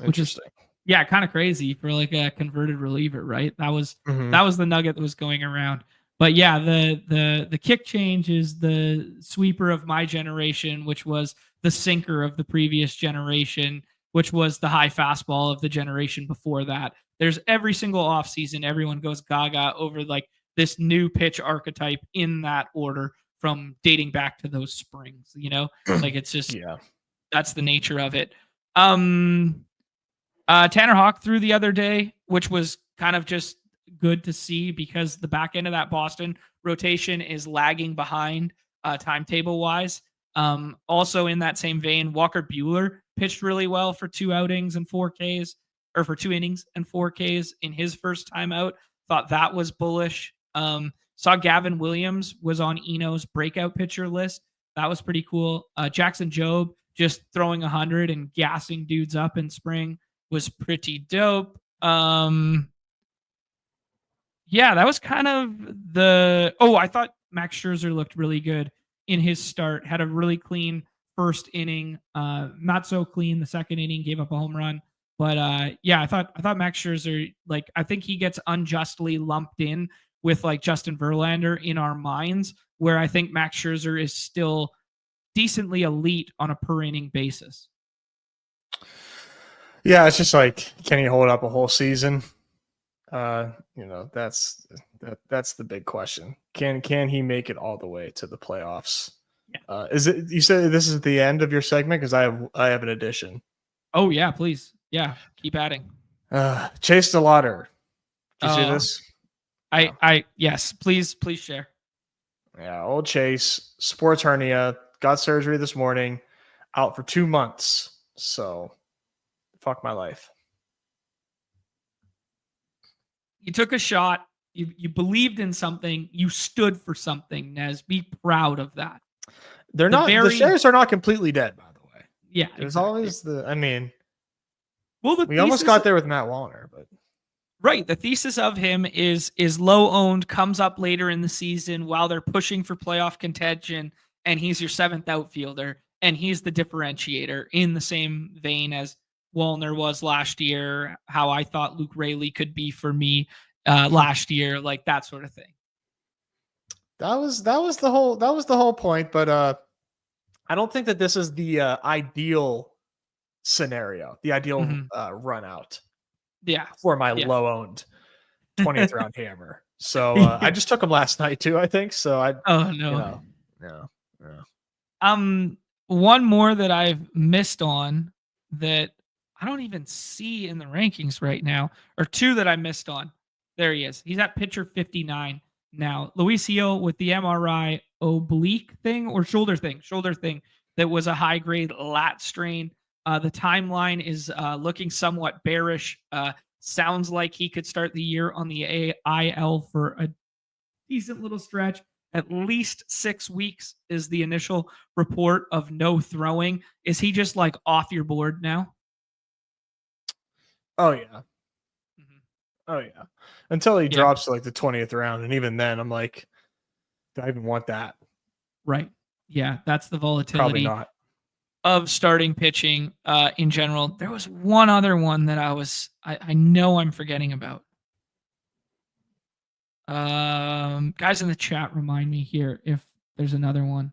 Interesting. Yeah, kind of crazy for like a converted reliever, right? That was the nugget that was going around. But yeah, the kick change is the sweeper of my generation, which was the sinker of the previous generation, which was the high fastball of the generation before that. There's every single offseason, everyone goes gaga over like this new pitch archetype in that order from dating back to those springs, like it's just, that's the nature of it. Tanner Houck threw the other day, which was kind of just good to see because the back end of that Boston rotation is lagging behind timetable wise. Also in that same vein, Walker Buehler pitched really well for 2 outings and 4 Ks for 2 innings and 4 Ks in his first time out. Thought that was bullish. Saw Gavin Williams was on Eno's breakout pitcher list. That was pretty cool. Jackson Jobe just throwing 100 and gassing dudes up in spring was pretty dope. Yeah, that was kind of the. Oh, I thought Max Scherzer looked really good in his start. Had a really clean first inning. Not so clean the second inning. Gave up a home run. But yeah, I thought Max Scherzer, like, I think he gets unjustly lumped in with like Justin Verlander in our minds, where I think Max Scherzer is still decently elite on a per inning basis. Yeah, it's just like, can he hold up a whole season? That's the big question. Can he make it all the way to the playoffs? Yeah. Is it, you said this is the end of your segment? Because I have an addition. Oh yeah, please. Yeah, keep adding. Chase DeLauder. Did you see this? Yes, please share. Yeah, old Chase, sports hernia, got surgery this morning, out for 2 months. So, fuck my life. You took a shot. You believed in something. You stood for something, Nez. Be proud of that. The shares are not completely dead, by the way. Yeah, there's always we almost got there with Matt Wallner, but right. The thesis of him is low owned, comes up later in the season while they're pushing for playoff contention, and he's your seventh outfielder, and he's the differentiator in the same vein as Wallner was last year, how I thought Luke Raley could be for me last year, like that sort of thing. That was the whole point, but I don't think that this is the ideal scenario, the ideal run out. Yeah, for my low owned 20th round hammer. So I just took him last night too, I think. So one more that I've missed on that I don't even see in the rankings right now, or two that I missed on. There he is. He's at pitcher 59 now. Luis Gil with the MRI oblique thing or shoulder thing that was a high grade lat strain. The timeline is looking somewhat bearish. Sounds like he could start the year on the AIL for a decent little stretch. At least 6 weeks is the initial report of no throwing. Is he just like off your board now? Oh, yeah. Oh, yeah. Until he drops to like the 20th round. And even then, I'm like, do I even want that? Right. Yeah, that's the volatility. Probably not. Of starting pitching in general. There was one other one that I know I'm forgetting about. Guys in the chat, remind me here if there's another one.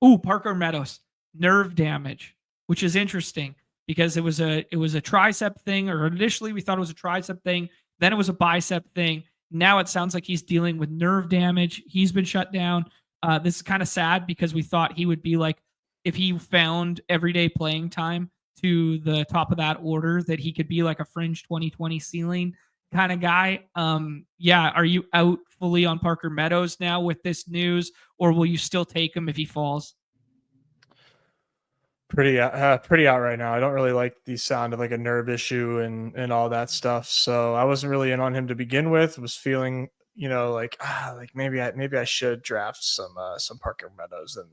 Ooh, Parker Meadows, nerve damage, which is interesting because it was a tricep thing, or initially we thought it was a tricep thing, then it was a bicep thing. Now it sounds like he's dealing with nerve damage. He's been shut down. This is kind of sad because we thought he would be like, if he found everyday playing time to the top of that order, that he could be like a fringe 2020 ceiling kind of guy. Yeah. Are you out fully on Parker Meadows now with this news, or will you still take him if he falls? Pretty out right now. I don't really like the sound of like a nerve issue and all that stuff. So I wasn't really in on him to begin with. Was feeling, like maybe I should draft some Parker Meadows, and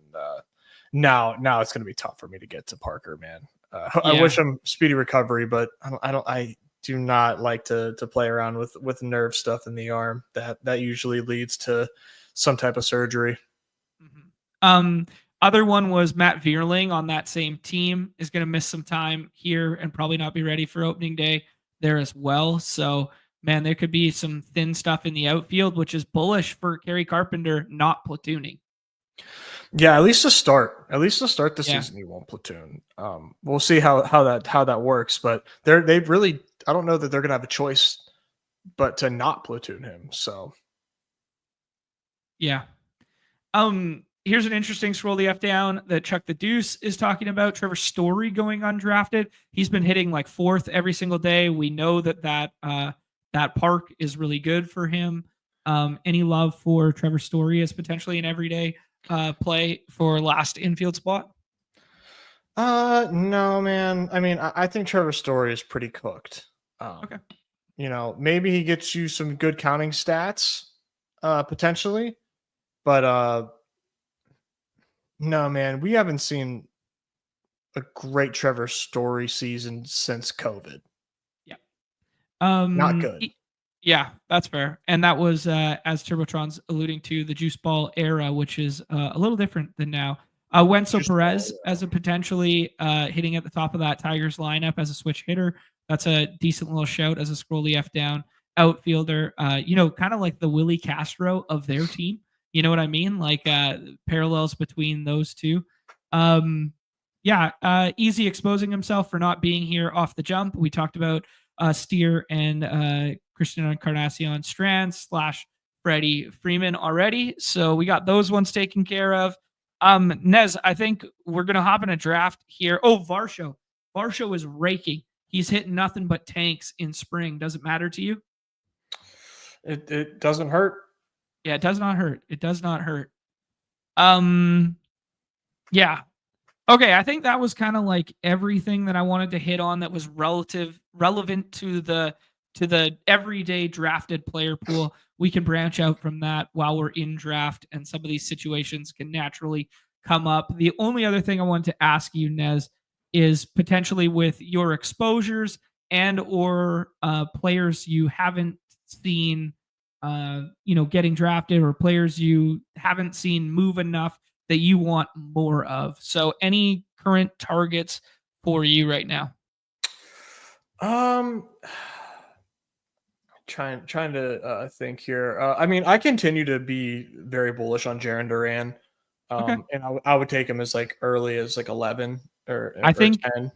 now it's going to be tough for me to get to Parker, man. I wish him speedy recovery, but I do not like to play around with nerve stuff in the arm. That usually leads to some type of surgery. Other one was Matt Vierling on that same team is going to miss some time here and probably not be ready for opening day there as well. So, man, there could be some thin stuff in the outfield, which is bullish for Kerry Carpenter not platooning. Yeah, at least to start the season, he won't platoon. We'll see how that works, but they've really, I don't know that they're gonna have a choice but to not platoon him. So yeah. Here's an interesting scroll the F down that Chuck the Deuce is talking about. Trevor Story going undrafted. He's been hitting like fourth every single day. We know that park is really good for him. Any love for Trevor Story as potentially an everyday play for last infield spot? No, man. I mean, I think Trevor Story is pretty cooked. Okay. Maybe he gets you some good counting stats, potentially, but no, man, we haven't seen a great Trevor Story season since COVID. Yeah. Not good. Yeah, that's fair. And that was, as Turbotron's alluding to, the juice ball era, which is a little different than now. Wenzel Juice ball, Perez yeah. as a potentially hitting at the top of that Tigers lineup as a switch hitter. That's a decent little shout as a scroll F down outfielder. Kind of like the Willie Castro of their team. You know what I mean? Like parallels between those two. Easy exposing himself for not being here off the jump. We talked about Steer and Christian Encarnacion Strand / Freddie Freeman already. So we got those ones taken care of. Nez, I think we're going to hop in a draft here. Oh, Varsho. Varsho is raking. He's hitting nothing but tanks in spring. Does it matter to you? It doesn't hurt. Yeah, it does not hurt. It does not hurt. Yeah. Okay, I think that was kind of like everything that I wanted to hit on that was relevant to the everyday drafted player pool. We can branch out from that while we're in draft, and some of these situations can naturally come up. The only other thing I wanted to ask you, Nez, is potentially with your exposures and or players you haven't seen, getting drafted, or players you haven't seen move enough that you want more of. So any current targets for you right now? Trying to think here. I mean, I continue to be very bullish on Jaron Duran. Okay. And I would take him as like early as like 11 I or think 10.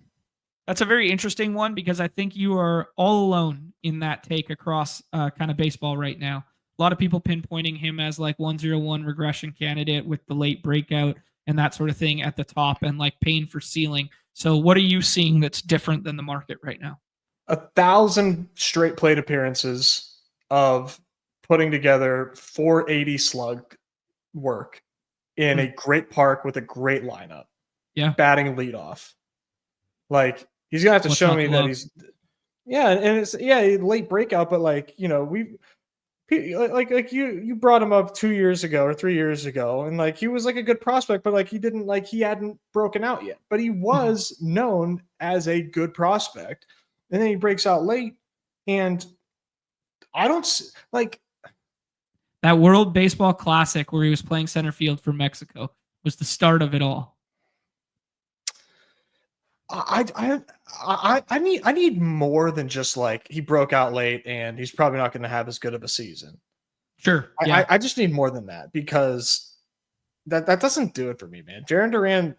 that's a very interesting one, because I think you are all alone in that take across kind of baseball right now. A lot of people pinpointing him as like 101 regression candidate with the late breakout and that sort of thing at the top, and like paying for ceiling. So what are you seeing that's different than the market right now? 1,000 straight plate appearances of putting together 480 slug work in a great park with a great lineup. Yeah. Batting leadoff. Like, he's gonna have to What's show not me to that love? he's and it's late breakout, but like, like you brought him up 2 years ago or 3 years ago, and like he was like a good prospect, but like he hadn't broken out yet. But he was known as a good prospect, and then he breaks out late, and I don't like That World Baseball Classic where he was playing center field for Mexico was the start of it all. I need more than just like he broke out late and he's probably not going to have as good of a season. Sure. Yeah. I just need more than that, because that doesn't do it for me, man. Jaron Duran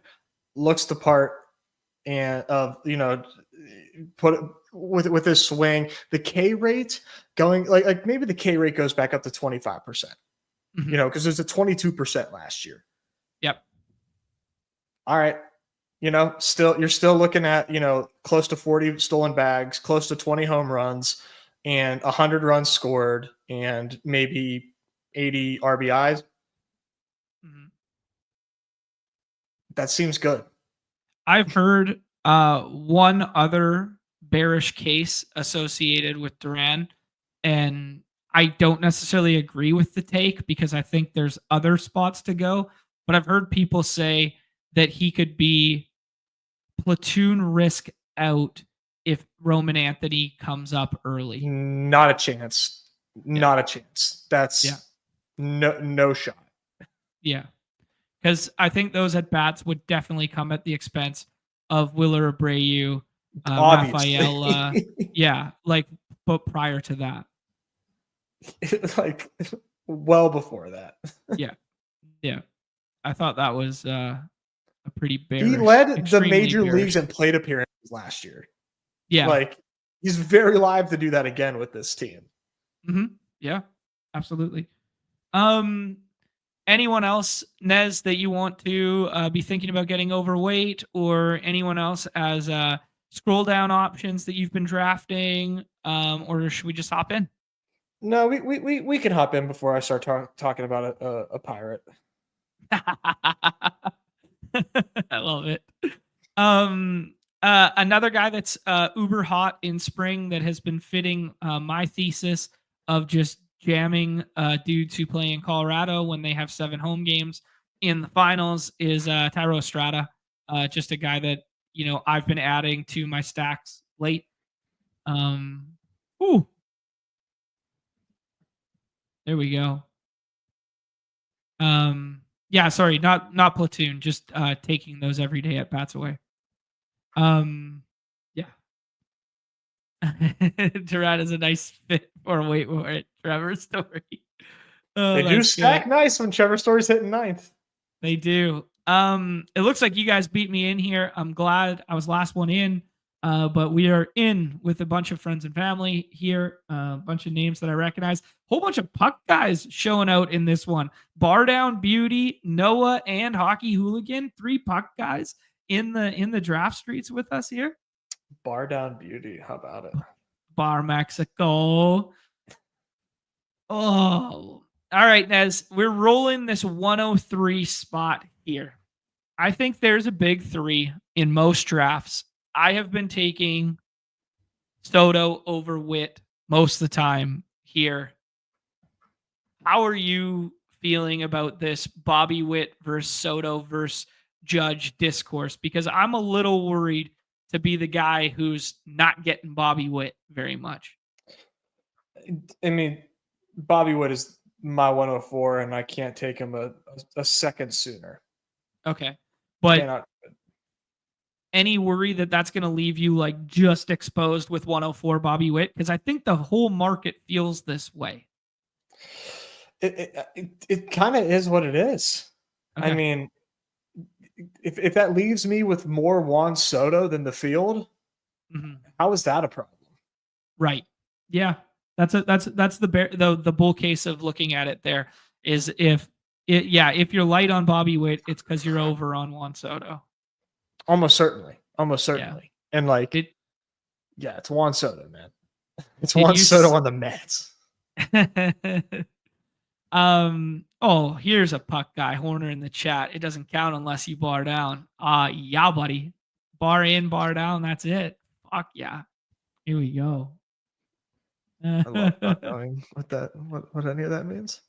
looks the part, and put with his swing, the K rate going like maybe the K rate goes back up to 25%. Because there's a 22% last year. Yep. All right. You're still looking at, close to 40 stolen bags, close to 20 home runs, and 100 runs scored, and maybe 80 RBIs. That seems good. I've heard one other bearish case associated with Duran, and I don't necessarily agree with the take because I think there's other spots to go. But I've heard people say that he could be platoon risk out if Roman Anthony comes up early. Not a chance. Not a chance. That's no shot. Yeah. Because I think those at bats would definitely come at the expense of Willer Abreu, Rafaela. But prior to that. Like, well before that. Yeah. I thought that was a pretty bearish. He led the major bearish leagues in plate appearances last year. Yeah. Like, he's very live to do that again with this team. Yeah, absolutely. Anyone else, Nez, that you want to be thinking about getting overweight, or anyone else as scroll down options that you've been drafting, or should we just hop in? No, we can hop in before I start talking about a pirate. I love it. Another guy that's uber hot in spring that has been fitting my thesis of just jamming due to playing in Colorado when they have 7 home games in the finals is Tyro Estrada. Just a guy that, I've been adding to my stacks late. Ooh. There we go. Yeah, sorry, not platoon, just taking those every day at bats away. Yeah. Durant is a nice fit for wait for it, Trevor Story. Oh, they do stack nice when Trevor Story's hitting 9th. They do. It looks like you guys beat me in here. I'm glad I was last one in. But we are in with a bunch of friends and family here. A bunch of names that I recognize. Whole bunch of puck guys showing out in this one. Bar Down Beauty, Noah, and Hockey Hooligan. 3 puck guys in the draft streets with us here. Bar Down Beauty. How about it? Bar Mexico. Oh. All right, Nez. We're rolling this 103 spot here. I think there's a big 3 in most drafts. I have been taking Soto over Witt most of the time here. How are you feeling about this Bobby Witt versus Soto versus Judge discourse? Because I'm a little worried to be the guy who's not getting Bobby Witt very much. I mean, Bobby Witt is my 104, and I can't take him a second sooner. Okay. But any worry that that's going to leave you like just exposed with 104 Bobby Witt? Because I think the whole market feels this way. It kind of is what it is. Okay. I mean, if that leaves me with more Juan Soto than the field, how is that a problem? Right. Yeah. That's the bull case of looking at it. There is if you're light on Bobby Witt, it's because you're over on Juan Soto. Almost certainly. Yeah. And it's Juan Soto, man. It's Juan Soto on the Mets. Here's a puck guy, Horner in the chat. It doesn't count unless you bar down. Yeah, buddy. Bar in, bar down. That's it. Fuck yeah. Here we go. I love not knowing what any of that means.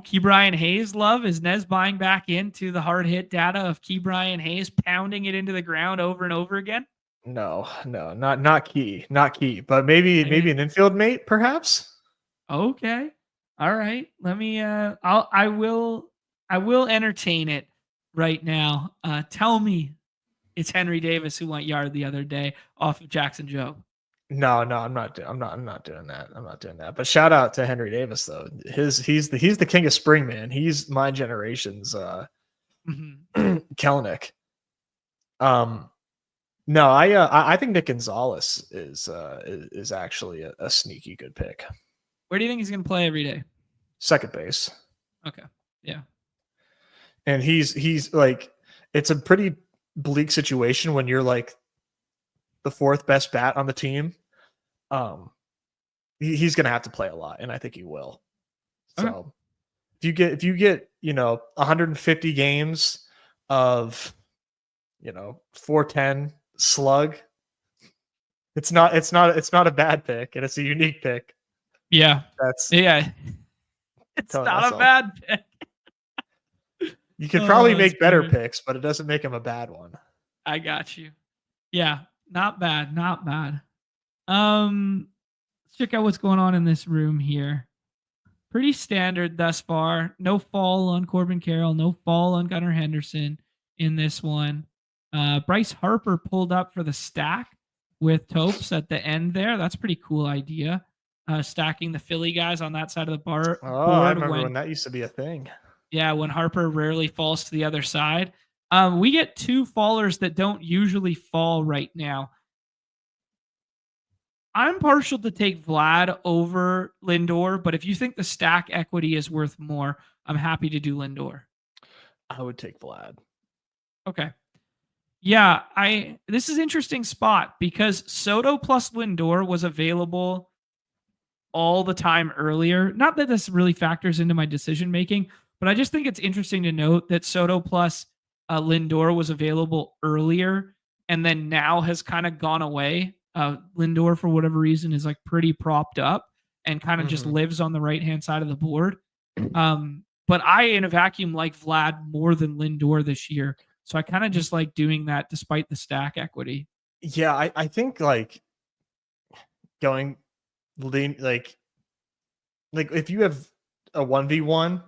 Key Brian Hayes love. Is Nez buying back into the hard hit data of Key Brian Hayes pounding it into the ground over and over again? No, not Key, but maybe an infield mate, perhaps. Okay. All right. Let me I will entertain it right now. Tell me it's Henry Davis who went yard the other day off of Jackson Jobe. No, I'm not doing that. I'm not doing that. But shout out to Henry Davis though. He's the king of spring, man. He's my generation's Kelnick. No, I think Nick Gonzalez is actually a sneaky good pick. Where do you think he's going to play every day? Second base. Okay. Yeah. And he's like, it's a pretty bleak situation when you're like the 4th best bat on the team. He's going to have to play a lot, and I think he will. Okay. So if you get 150 games of 410 slug, it's not a bad pick, and it's a unique pick. Yeah. It's not a bad pick. You could probably make better picks, but it doesn't make him a bad one. I got you. Yeah, not bad. Let's check out what's going on in this room here. Pretty standard thus far. No fall on Corbin Carroll. No fall on Gunnar Henderson in this one. Bryce Harper pulled up for the stack with Topes at the end there. That's a pretty cool idea. Stacking the Philly guys on that side of the board. I remember when that used to be a thing. Yeah, when Harper rarely falls to the other side. We get 2 fallers that don't usually fall right now. I'm partial to take Vlad over Lindor, but if you think the stack equity is worth more, I'm happy to do Lindor. I would take Vlad. Okay. Yeah, this is an interesting spot because Soto plus Lindor was available all the time earlier. Not that this really factors into my decision making, but I just think it's interesting to note that Soto plus Lindor was available earlier and then now has kind of gone away. Lindor, for whatever reason, is like pretty propped up and kind of just lives on the right-hand side of the board. But I, in a vacuum, like Vlad more than Lindor this year. So I kind of just like doing that despite the stack equity. Yeah, I think like going lean like if you have a 1v1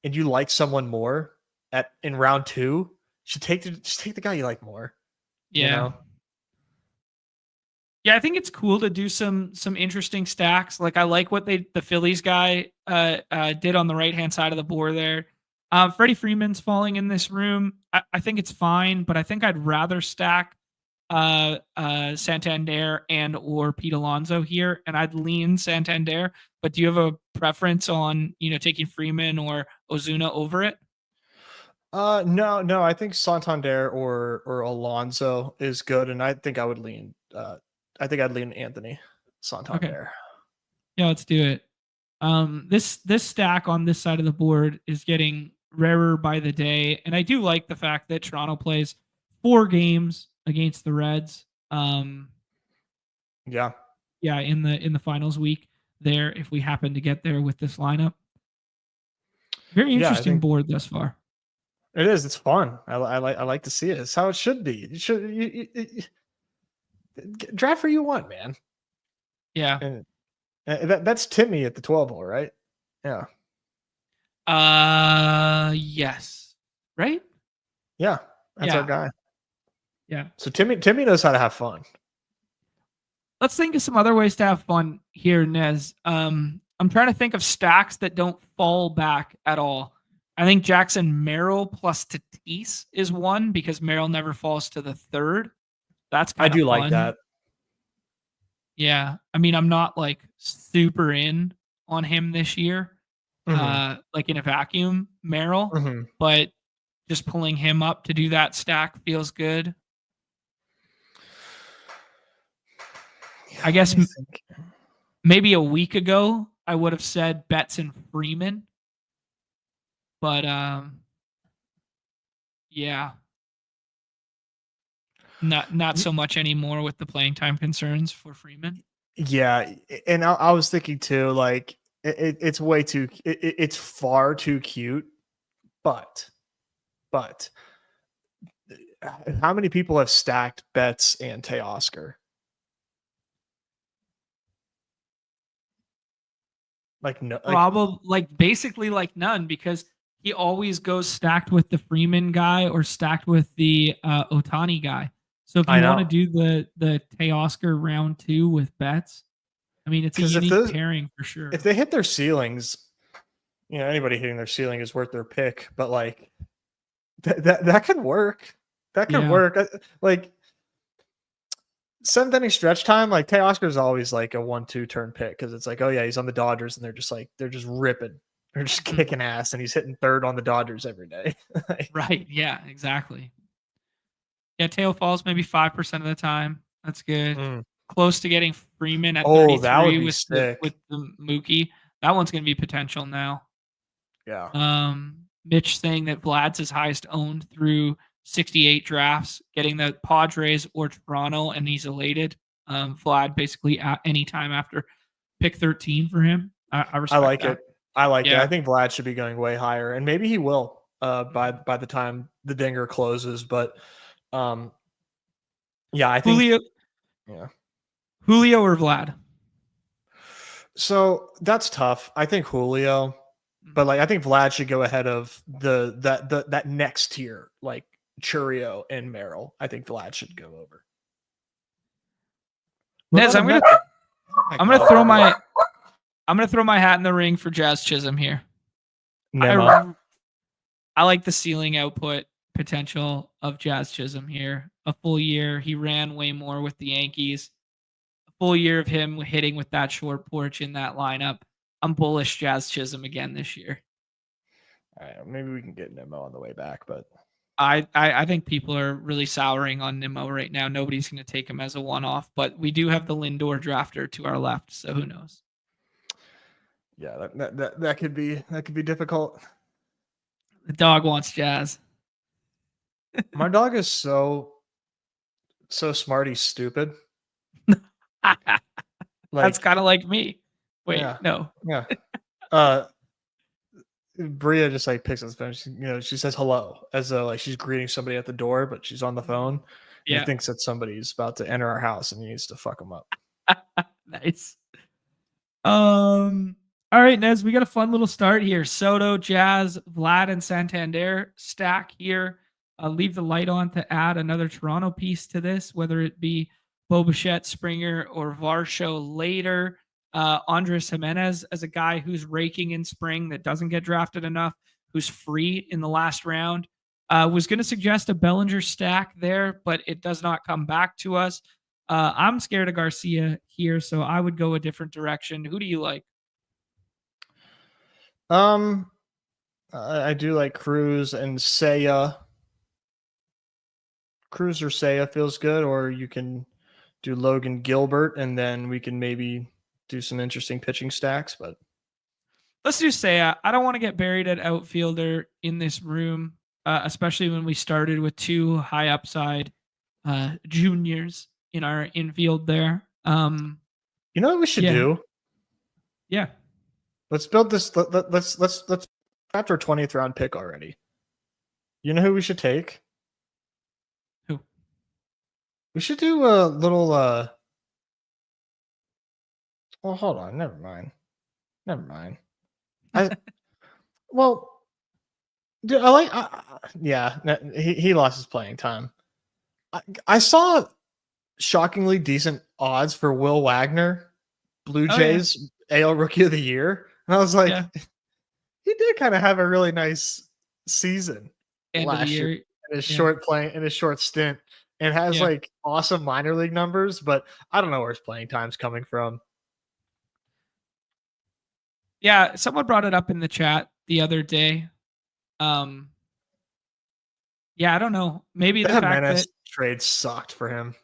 and you like someone more in round 2, just take the guy you like more. Yeah. You know? Yeah, I think it's cool to do some interesting stacks. Like I like what the Phillies guy did on the right-hand side of the board there. Freddie Freeman's falling in this room. I think it's fine, but I think I'd rather stack Santander and or Pete Alonso here, and I'd lean Santander. But do you have a preference on taking Freeman or Ozuna over it? No. I think Santander or Alonso is good, and I think I would lean. I think I'd lean Anthony Santander. Okay. Yeah, let's do it. This stack on this side of the board is getting rarer by the day, and I do like the fact that Toronto plays 4 games against the Reds. Yeah, in the finals week there, if we happen to get there with this lineup. Very interesting board thus far. It is. It's fun. I like to see it. It's how it should be. You should draft where you want, man. Yeah. And that's Timmy at the 12 hole, right? Yeah. Yes. Right? Yeah. That's our guy. Yeah. So Timmy knows how to have fun. Let's think of some other ways to have fun here, Nez. I'm trying to think of stacks that don't fall back at all. I think Jackson Merrill plus Tatis is one because Merrill never falls to the 3rd. That's kind of fun. Like that. Yeah. I mean, I'm not like super in on him this year, like in a vacuum, Merrill, but just pulling him up to do that stack feels good. I guess maybe a week ago I would have said Betts and Freeman, but yeah, not so much anymore with the playing time concerns for Freeman. Yeah, and I was thinking too, like it's way too, it's far too cute, but how many people have stacked Betts and Teoscar? Like no, probably basically none, because he always goes stacked with the Freeman guy or stacked with the Ohtani guy. So if you want to do the Teoscar round 2 with Betts, I mean, it's a unique pairing for sure. If they hit their ceilings, anybody hitting their ceiling is worth their pick. But like that could work. That could work. Like 7th inning stretch time, like Teoscar is always like a 1-2 turn pick because it's like, oh yeah, he's on the Dodgers and they're just ripping, they're just kicking ass, and he's hitting 3rd on the Dodgers every day. Right? Yeah, exactly. Yeah, Teo falls maybe 5% of the time. That's good. Close to getting Freeman at 33 with the Mookie. That one's going to be potential now. Yeah. Mitch saying that Vlad's his highest owned through 68 drafts, getting the Padres or Toronto, and he's elated. Vlad basically at any time after pick 13 for him. I respect like that. it. I like it. I think Vlad should be going way higher, and maybe he will by the time the Dinger closes. But yeah, I think Julio. Yeah. Julio or Vlad? So that's tough. I think Julio, but like I think Vlad should go ahead of that next tier, like Churio and Merrill. I think Vlad should go over. Nez, I'm gonna throw my hat in the ring for Jazz Chisholm here. I like the ceiling output potential of Jazz Chisholm here. A full year, he ran way more with the Yankees. A full year of him hitting with that short porch in that lineup. I'm bullish Jazz Chisholm again this year. All right, maybe we can get Nimmo on the way back, but I think people are really souring on Nimmo right now. Nobody's going to take him as a one-off, but we do have the Lindor drafter to our left, so who knows? Yeah, that could be difficult. The dog wants Jazz. My dog is so smart. He's stupid. That's Like, kind of like me. Wait, yeah, no. yeah. Uh, Bria just like picks up the phone. She says hello as though like she's greeting somebody at the door, but she's on the phone and he Yeah. thinks that somebody's about to enter our house and he needs to fuck him up. Nice. All right, Nez, we got a fun little start here. Soto, Jazz, Vlad, and Santander stack here. Leave the light on to add another Toronto piece to this, whether it be Bobichette, Springer, or Varsho later. Andres Jimenez as a guy who's raking in spring that doesn't get drafted enough, who's free in the last round. Was going to suggest a Bellinger stack there, but it does not come back to us. I'm scared of Garcia here, so I would go a different direction. Who do you like? I do like Cruz and Seiya. Cruz or Seiya feels good, or you can do Logan Gilbert, and then we can maybe do some interesting pitching stacks. But Let's do Seiya. I don't want to get buried at outfielder in this room, especially when we started with two high upside juniors in our infield there. you know what we should Yeah. do? Yeah. Let's build this. Let's draft our 20th round pick already. You know who we should take? Who? We should do a little. Well, hold on. Never mind. Well, dude, I like. Yeah, he lost his playing time. I saw shockingly decent odds for Will Wagner, Blue Jays AL Rookie of the Year, and I was like, he did kind of have a really nice season last year in his short stint, and has like awesome minor league numbers, but I don't know where his playing time's coming from. Yeah, someone brought it up in the chat the other day. Yeah, I don't know. Maybe the fact that trade sucked for him.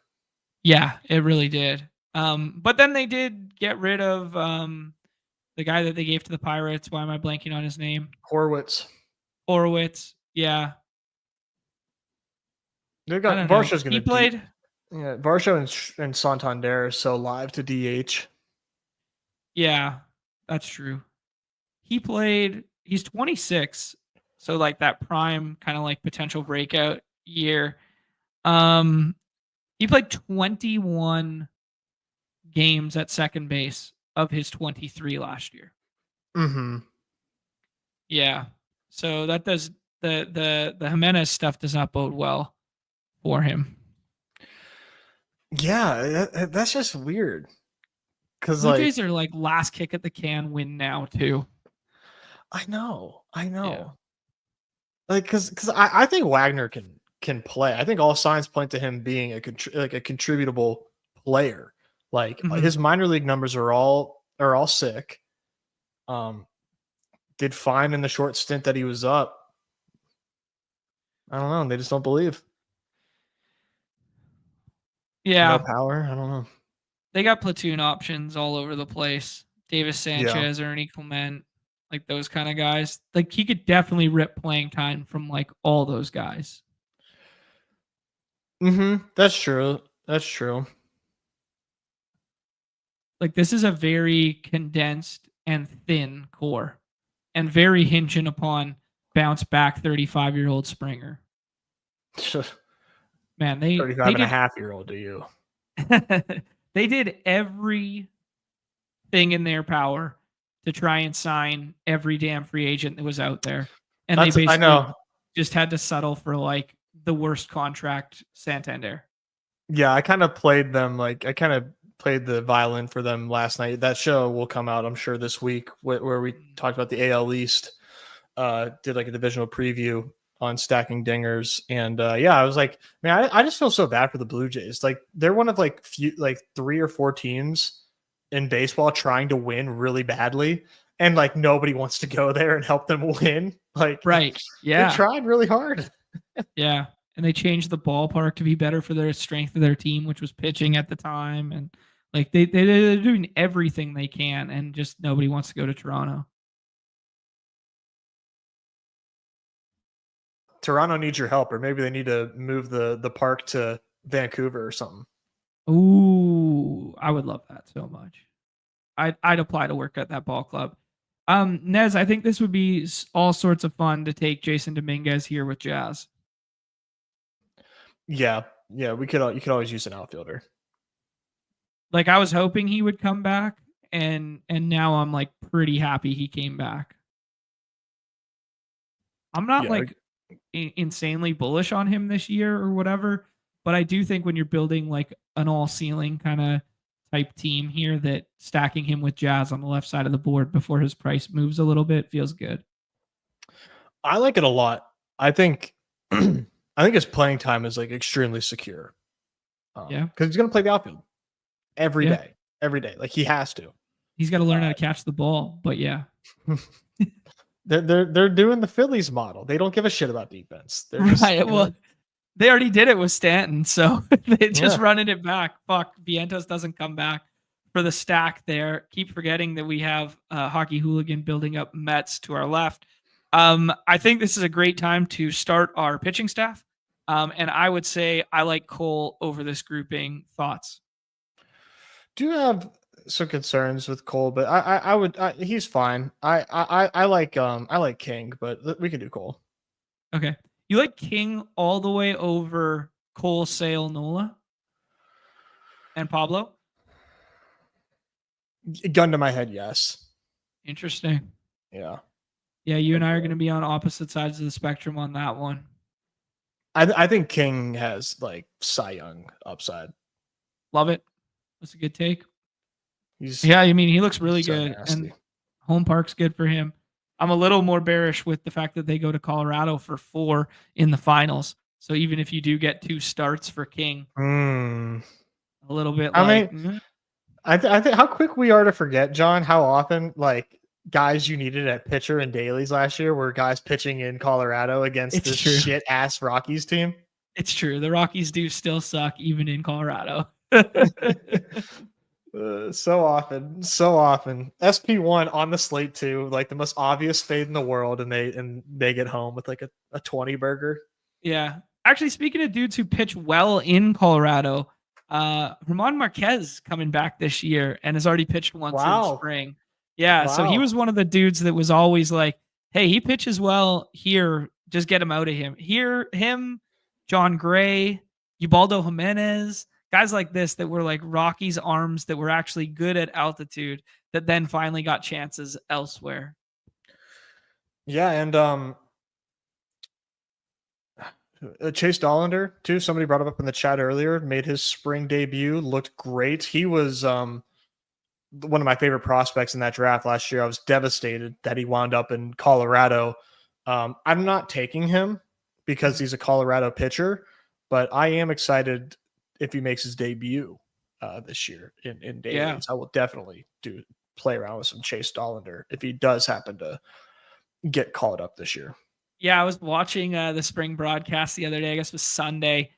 Yeah, it really did. But then they did get rid of the guy that they gave to the Pirates. Why am I blanking on his name? Horwitz. Yeah. They got Varsho's going to. He played. Yeah, Varsho and Santander are so live to DH. Yeah, that's true. He played. He's 26, so like that prime kind of like potential breakout year. He played 21 games at second base of his 23 last year. Mm-hmm. Yeah. So that does the Jimenez stuff does not bode well for him. Yeah, that's just weird. Because Blue Jays are like last kick at the can win now too. I know. Yeah. Like because I think Wagner can play. I think all signs point to him being a contributable player. Like his minor league numbers are all sick. Did fine in the short stint that he was up. I don't know. They just don't believe. Yeah. No power. I don't know. They got platoon options all over the place. Davis Sanchez, Ernie Clement, like those kind of guys. Like he could definitely rip playing time from like all those guys. That's true. Like this is a very condensed and thin core and very hinging upon bounce back 35-year-old Springer. Man, they 35 and a half-year-old do you? They did everything in their power to try and sign every damn free agent that was out there. And they basically just had to settle for like the worst contract Santander. Yeah, I kind of played them like I kind of played the violin for them last night. That show will come out, I'm sure, this week where we talked about the AL East. Did like a divisional preview on stacking dingers, and I was like, man, I just feel so bad for the Blue Jays. Like they're one of like 3 or 4 teams in baseball trying to win really badly, and like nobody wants to go there and help them win. Like right, yeah, they tried really hard. Yeah, and they changed the ballpark to be better for their strength of their team, which was pitching at the time, and like they're doing everything they can, and just nobody wants to go to Toronto. Toronto needs your help, or maybe they need to move the park to Vancouver or something. Ooh, I would love that so much. I'd apply to work at that ball club. Nez, I think this would be all sorts of fun to take Jason Dominguez here with Jazz. Yeah, you could always use an outfielder. Like I was hoping he would come back, and now I'm like pretty happy he came back. I'm not like insanely bullish on him this year or whatever, but I do think when you're building like an all ceiling kind of type team here, that stacking him with Jazz on the left side of the board before his price moves a little bit feels good. I like it a lot. I think I think his playing time is like extremely secure. Yeah, because he's going to play the outfield every day. Like he has to. He's got to learn how to catch the ball. But yeah, they're doing the Phillies model. They don't give a shit about defense. They're just, right. Well, they already did it with Stanton, so they just running it back. Fuck, Vientos doesn't come back for the stack there. Keep forgetting that we have Hockey Hooligan building up Mets to our left. I think this is a great time to start our pitching staff. And I would say I like Cole over this grouping. Thoughts? Do have some concerns with Cole, but I would he's fine. I like King, but we can do Cole. Okay. You like King all the way over Cole, Sale, Nola, and Pablo? Gun to my head, yes. Interesting. Yeah. Yeah, you and I are going to be on opposite sides of the spectrum on that one. I think King has like Cy Young upside. Love it. That's a good take. Yeah, I mean, he looks really good. Nasty. And home park's good for him. I'm a little more bearish with the fact that they go to Colorado for 4 in the finals. So even if you do get 2 starts for King, a little bit I think how quick we are to forget, John, how often like guys you needed at pitcher and dailies last year were guys pitching in Colorado against this shit ass Rockies team. It's true. The Rockies do still suck even in Colorado. So often SP1 on the slate too, like the most obvious fade in the world, and they get home with like a 20 burger. Yeah, actually, speaking of dudes who pitch well in Colorado, Ramon Marquez coming back this year and has already pitched once in the spring. Yeah, so he was one of the dudes that was always like, hey, he pitches well here, just get him out of him. Him, John Gray, Ubaldo Jimenez, guys like this that were like Rockies arms that were actually good at altitude that then finally got chances elsewhere. Yeah, and Chase Dollander too. Somebody brought him up in the chat earlier. Made his spring debut, looked great. He was one of my favorite prospects in that draft last year. I was devastated that he wound up in Colorado. I'm not taking him because he's a Colorado pitcher, but I am excited if he makes his debut this year in dailies. Yeah. I will definitely play around with some Chase Dollander if he does happen to get called up this year. Yeah, I was watching the spring broadcast the other day. I guess it was Sunday,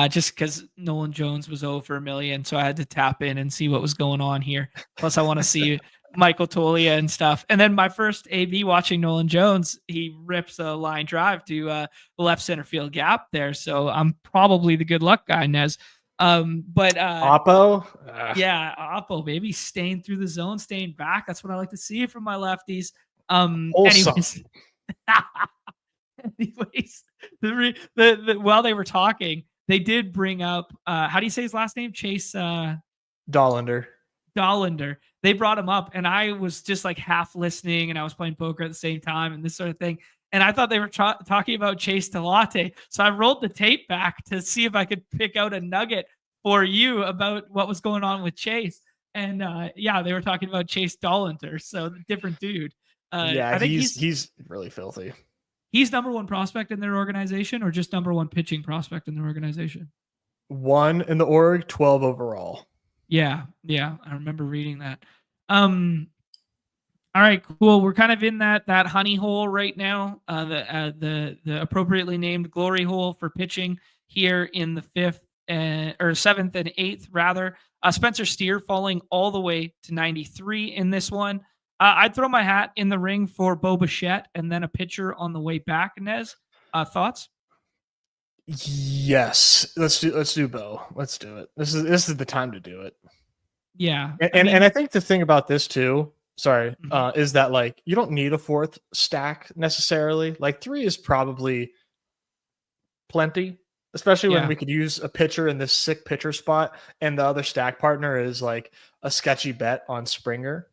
just because Nolan Jones was over $1 million, so I had to tap in and see what was going on here. Plus, I want to see Michael Toglia and stuff. And then my first AB watching Nolan Jones, he rips a line drive to the left center field gap there. So I'm probably the good luck guy, Nez. But Oppo, yeah, Oppo, baby, staying through the zone, staying back. That's what I like to see from my lefties. Anyways, while they were talking, they did bring up how do you say his last name? Chase Dollander. They brought him up, and I was just like half listening, and I was playing poker at the same time, and this sort of thing. And I thought they were talking about Chase Delate. So I rolled the tape back to see if I could pick out a nugget for you about what was going on with Chase. And yeah, they were talking about Chase Dollander. So different dude. Yeah, I think he's really filthy. He's number 1 prospect in their organization, or just number 1 pitching prospect in their organization? 1 in the org, 12 overall. Yeah. I remember reading that. All right, cool. We're kind of in that honey hole right now, the appropriately named glory hole for pitching here in the 7th and 8th rather. Spencer Steer falling all the way to 93 in this one. I'd throw my hat in the ring for Bo Bichette and then a pitcher on the way back. Nez, thoughts? Yes, let's do Bo. Let's do it. This is the time to do it. Yeah, And I think the thing about this too, sorry, Mhm. is that like you don't need a fourth stack necessarily. Like 3 is probably plenty, especially when Yeah, we could use a pitcher in this sick pitcher spot, and the other stack partner is like a sketchy bet on Springer.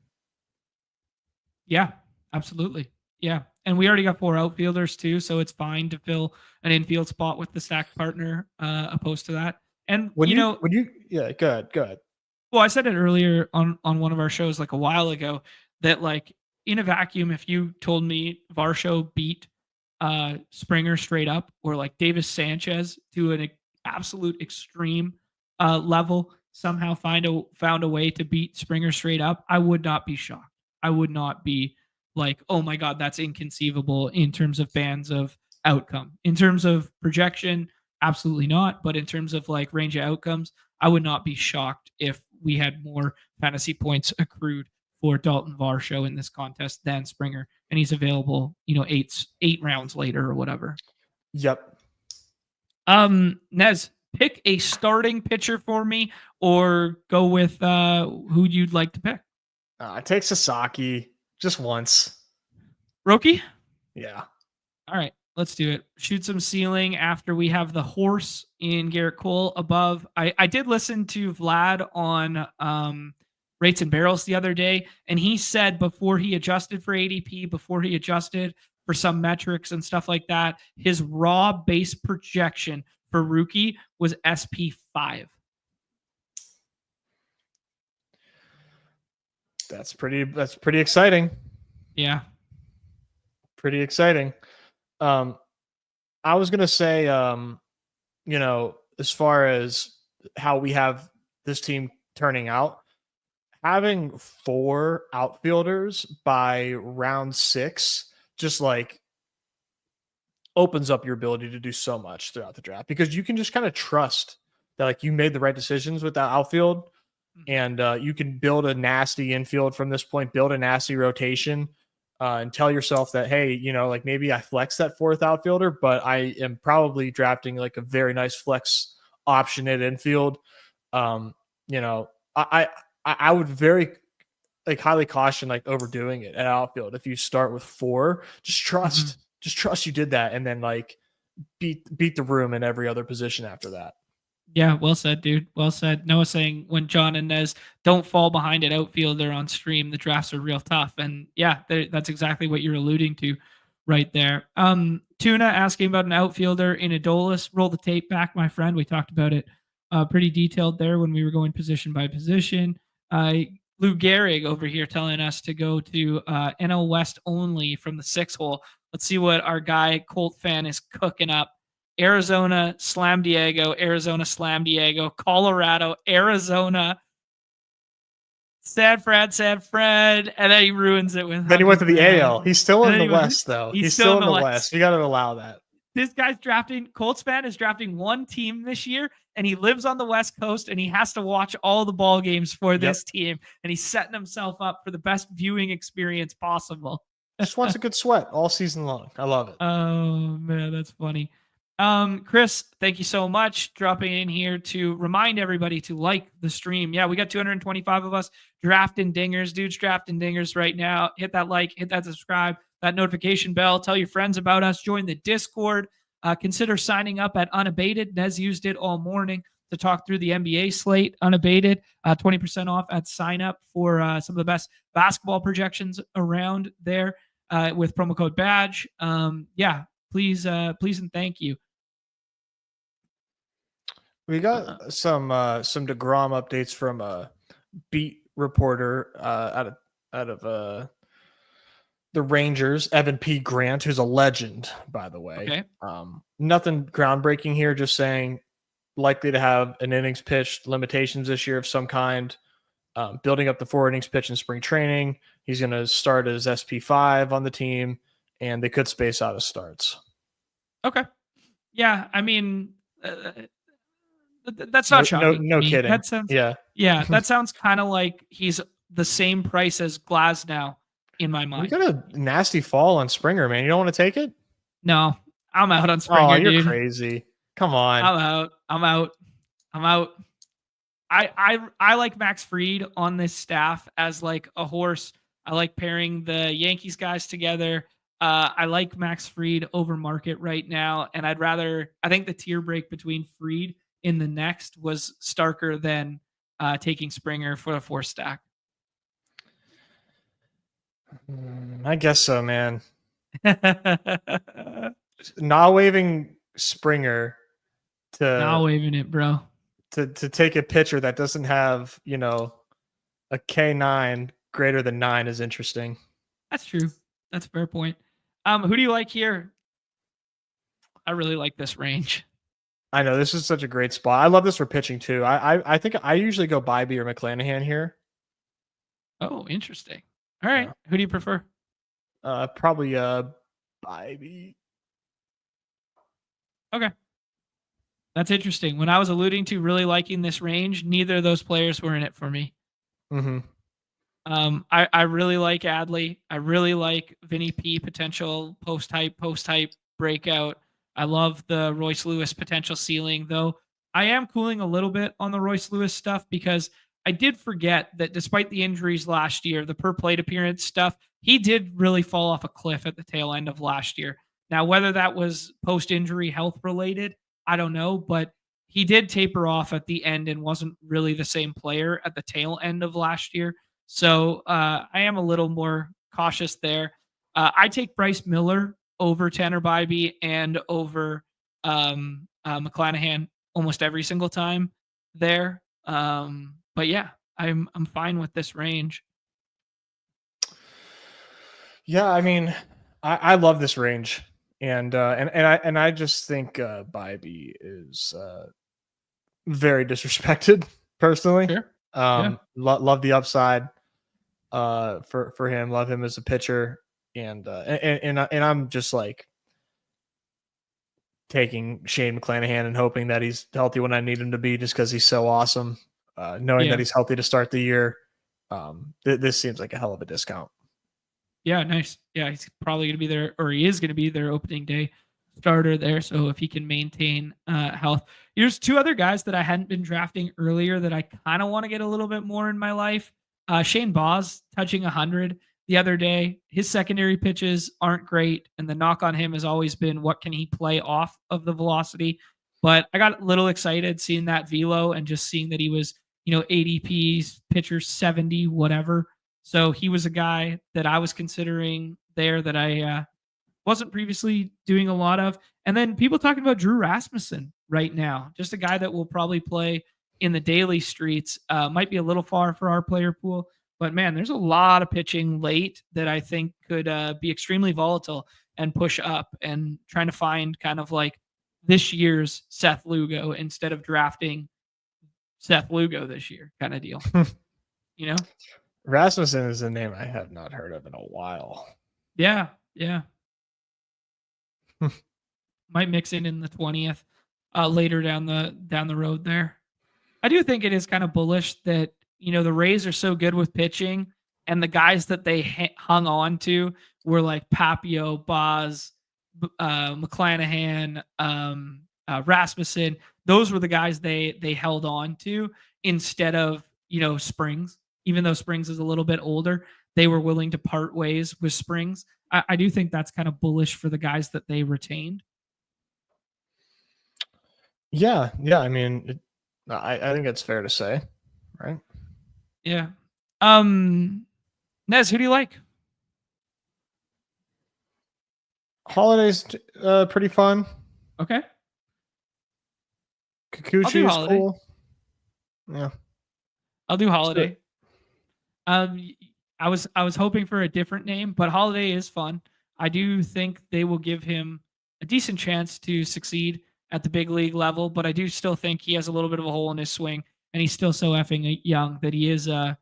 yeah, absolutely. Yeah, and we already got 4 outfielders too, so it's fine to fill an infield spot with the stack partner, opposed to that. And When you yeah, go ahead. well, I said it earlier on one of our shows like a while ago that like in a vacuum, if you told me Varsho beat Springer straight up or like Davis Sanchez to an absolute extreme level somehow found a way to beat Springer straight up, I would not be shocked. I would not be like, oh my god, that's inconceivable in terms of bands of outcome. In terms of projection, absolutely not. But in terms of like range of outcomes, I would not be shocked if we had more fantasy points accrued for Dalton Varsho in this contest than Springer, and he's available, eight rounds later or whatever. Yep. Nez, pick a starting pitcher for me, or go with who you'd like to pick. Take Sasaki just once. Roki? Yeah. All right, let's do it. Shoot some ceiling after we have the horse in Garrett Cole above. I did listen to Vlad on Rates and Barrels the other day, and he said before he adjusted for ADP, before he adjusted for some metrics and stuff like that, his raw base projection for rookie was SP5. That's pretty exciting. Yeah. Pretty exciting. I was gonna say, as far as how we have this team turning out, having 4 outfielders by round 6 just like opens up your ability to do so much throughout the draft because you can just kind of trust that like you made the right decisions with that outfield, and you can build a nasty infield from this point, build a nasty rotation, and tell yourself that, hey, like maybe I flex that 4th outfielder, but I am probably drafting like a very nice flex option at infield. Um, you know, I would very like highly caution like overdoing it at outfield. If you start with 4, just trust you did that, and then like beat the room in every other position after that. Yeah, well said, dude. Well said. Noah saying when Jon and Nez don't fall behind an outfielder on stream, the drafts are real tough. And yeah, that's exactly what you're alluding to right there. Tuna asking about an outfielder in Adolis. Roll the tape back, my friend. We talked about it pretty detailed there when we were going position by position. Lou Gehrig over here telling us to go to NL West only from the 6 hole. Let's see what our guy Colt fan is cooking up. Arizona, Slam Diego, Arizona, Slam Diego, Colorado, Arizona, Sad Fred, and then he ruins it with. Then he went to the AL. He's still in the West, though. He's still in the West. You got to allow that. This guy's drafting. Colts fan is drafting one team this year, and he lives on the West Coast, and he has to watch all the ball games for this team, and he's setting himself up for the best viewing experience possible. Just wants a good sweat all season long. I love it. Oh man, that's funny. Chris, thank you so much dropping in here to remind everybody to like the stream. Yeah, we got 225 of us drafting dingers. Dudes drafting dingers right now. Hit that like, hit that subscribe, that notification bell. Tell your friends about us. Join the Discord. Consider signing up at Unabated. Nez used it all morning to talk through the NBA slate. Unabated, 20% off at sign up for some of the best basketball projections around there with promo code BADGE. Yeah, please and thank you. We got some DeGrom updates from a beat reporter out of the Rangers, Evan P. Grant, who's a legend, by the way. Okay. Nothing groundbreaking here, just saying likely to have an innings pitched limitations this year of some kind. Building up the 4 innings pitch in spring training. He's going to start as SP5 on the team, and they could space out his starts. Okay. Yeah, I mean, that's not shocking. No kidding. That sounds, yeah, that sounds kind of like he's the same price as Glasnow in my mind. You got a nasty fall on Springer, man. You don't want to take it? No, I'm out on Springer. Oh, you're crazy. Come on. I'm out. I'm out. I'm out. I like Max Fried on this staff as like a horse. I like pairing the Yankees guys together. I like Max Fried over market right now, and I think the tier break between Fried in the next was starker than taking Springer for a 4 stack. I guess so, man. Not waving Springer Not to waving it, bro. to take a pitcher that doesn't have, a K9 greater than 9 is interesting. That's true. That's a fair point. Who do you like here? I really like this range. I know this is such a great spot. I love this for pitching too. I think I usually go Bybee or McClanahan here. Oh, interesting. All right. Yeah. Who do you prefer? Probably Bybee. Okay. That's interesting. When I was alluding to really liking this range, neither of those players were in it for me. Mm-hmm. I really like Adley. I really like Vinny P potential post hype breakout. I love the Royce Lewis potential ceiling, though I am cooling a little bit on the Royce Lewis stuff because I did forget that despite the injuries last year, the per plate appearance stuff, he did really fall off a cliff at the tail end of last year. Now, whether that was post injury health related, I don't know, but he did taper off at the end and wasn't really the same player at the tail end of last year. So I am a little more cautious there. I take Bryce Miller over Tanner Bybee and over McClanahan almost every single time there. But yeah, I'm fine with this range. Yeah, I mean, I love this range, and I just think Bybee is very disrespected personally. Sure. Yeah. Love the upside for him. Love him as a pitcher, and I'm just like taking Shane McClanahan and hoping that he's healthy when I need him to be, just because he's so awesome. Knowing that he's healthy to start the year, this seems like a hell of a discount. Yeah, nice. Yeah, he's probably going to be there, or he is going to be their opening day starter there. So if he can maintain health, here's 2 other guys that I hadn't been drafting earlier that I kind of want to get a little bit more in my life. Shane Boz touching 100 the other day. His secondary pitches aren't great, and the knock on him has always been what can he play off of the velocity. But I got a little excited seeing that velo and just seeing that he was, ADPs, pitcher 70, whatever. So he was a guy that I was considering there that I wasn't previously doing a lot of. And then people talking about Drew Rasmussen right now, just a guy that will probably play in the daily streets. Might be a little far for our player pool, but man, there's a lot of pitching late that I think could be extremely volatile and push up, and trying to find kind of like this year's Seth Lugo instead of drafting Seth Lugo this year kind of deal. Rasmussen is a name I have not heard of in a while. Yeah. Might mix in the 20th later down the road there. I do think it is kind of bullish that the Rays are so good with pitching, and the guys that they hung on to were like Papio, Boz, McClanahan, Rasmussen. Those were the guys they held on to instead of Springs. Even though Springs is a little bit older, they were willing to part ways with Springs. I do think that's kind of bullish for the guys that they retained. Yeah. I mean, I think it's fair to say, right? Yeah. Nez, who do you like? Holiday's pretty fun. Okay. Kikuchi is cool. Yeah. I'll do Holiday. I was hoping for a different name, but Holiday is fun. I do think they will give him a decent chance to succeed at the big league level, but I do still think he has a little bit of a hole in his swing, and he's still so effing young that he is a